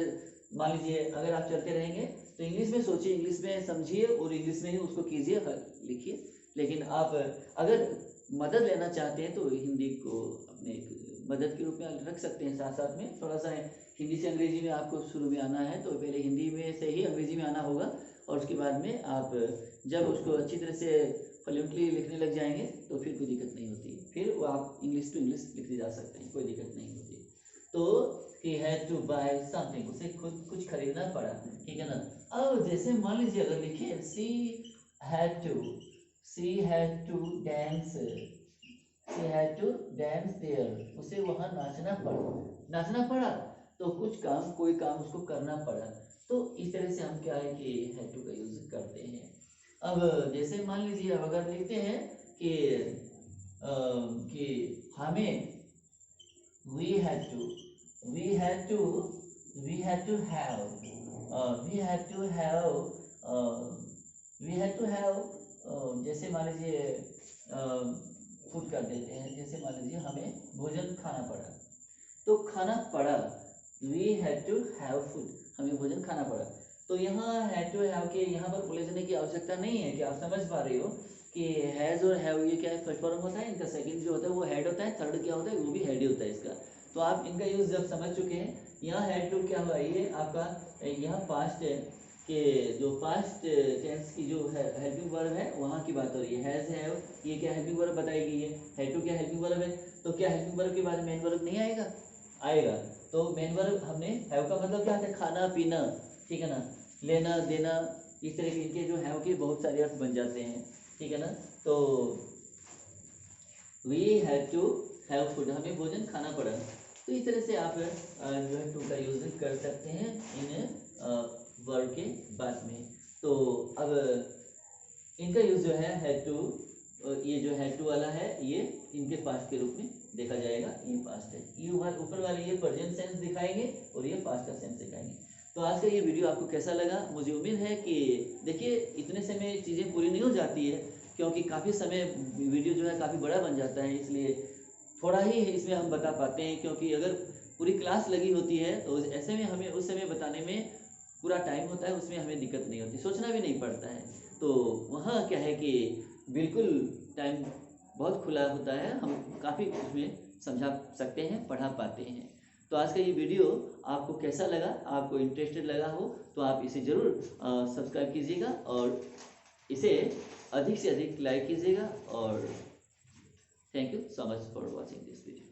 मान लीजिए अगर आप चलते रहेंगे तो इंग्लिश में सोचिए, इंग्लिश में समझिए और इंग्लिश में ही उसको कीजिए, लिखिए। लेकिन आप अगर मदद लेना चाहते हैं तो हिंदी को अपने मदद के रूप में रख सकते हैं, साथ साथ में थोड़ा सा हिंदी से अंग्रेजी में आपको शुरू में आना है तो पहले हिंदी में से ही अंग्रेजी में आना होगा, और उसके बाद में आप जब उसको अच्छी तरह से फ्लुएंटली लिखने लग जाएंगे तो फिर कोई दिक्कत नहीं होती, फिर वो आप इंग्लिश टू इंग्लिश लिखते जा सकते हैं, कोई दिक्कत नहीं होती। तो he had to buy something, उसे खुद कुछ खरीदना पड़ा, ठीक है ना। अब जैसे मान लीजिए अगर लिखिए she had to dance there, उसे वहां नाचना पड़ा, तो कोई काम उसको करना पड़ा। तो इस तरह से हम क्या है कि had to का यूज करते हैं। अब जैसे मान लीजिए अब अगर लिखते हैं कि हमें we had to have जैसे मान लीजिए फूड कर देते हैं, जैसे मान लीजिए हमें भोजन खाना पड़ा, तो खाना पड़ा, we had to have food, हमें भोजन खाना पड़ा। तो यहाँ had to have के यहाँ पर उलझने की आवश्यकता नहीं है, कि आप समझ पा रहे हो कि हैज और हैव ये क्या है, फर्स्ट फॉर्म होता है, इनका सेकंड जो होता है वो हेड होता है, थर्ड क्या होता है, वो भी हेड ही होता है इसका। तो आप इनका यूज जब समझ चुके हैं, यहाँ हेड टू क्या हुआ, ये आपका यहाँ पास्ट के जो पास्ट टेंस की जो है हेल्पिंग वर्ब है वहाँ की बात हो रही है। हैज हैव ये क्या हेल्पिंग वर्ब बताई गई है, हेड टू क्या हेल्पिंग वर्ब है, तो क्या हेल्पिंग वर्ब के बाद मेन वर्ब नहीं आएगा। तो मेन वर्ब हमने हैव का मतलब क्या है, खाना पीना, ठीक है ना, लेना देना, इस तरह के इनके जो हैव के बहुत सारे अर्थ बन जाते हैं, ठीक है ना। तो we had to have food, हमें भोजन खाना पड़ा। तो इस तरह से आप जो है टू का यूज कर सकते हैं इन वर्ब के बाद में। तो अब इनका यूज जो है हैड टू, ये जो हैड टू वाला है ये इनके पास्ट के रूप में देखा जाएगा, ये पास्ट है, ये ऊपर वाले ये प्रेजेंट सेंस दिखाएंगे और ये पास्ट का सेंस दिखाएंगे। तो आज का ये वीडियो आपको कैसा लगा, मुझे उम्मीद है कि देखिए इतने समय चीज़ें पूरी नहीं हो जाती है, क्योंकि काफ़ी समय वीडियो जो है काफ़ी बड़ा बन जाता है, इसलिए थोड़ा ही इसमें हम बता पाते हैं, क्योंकि अगर पूरी क्लास लगी होती है तो ऐसे में हमें उस समय बताने में पूरा टाइम होता है, उसमें हमें दिक्कत नहीं होती, सोचना भी नहीं पड़ता है। तो वहाँ क्या है कि बिल्कुल टाइम बहुत खुला होता है, हम काफ़ी उसमें समझा सकते हैं, पढ़ा पाते हैं। तो आज का ये वीडियो आपको कैसा लगा, आपको इंटरेस्टेड लगा हो तो आप इसे ज़रूर सब्सक्राइब कीजिएगा और इसे अधिक से अधिक लाइक कीजिएगा। और thank you so much for watching this video.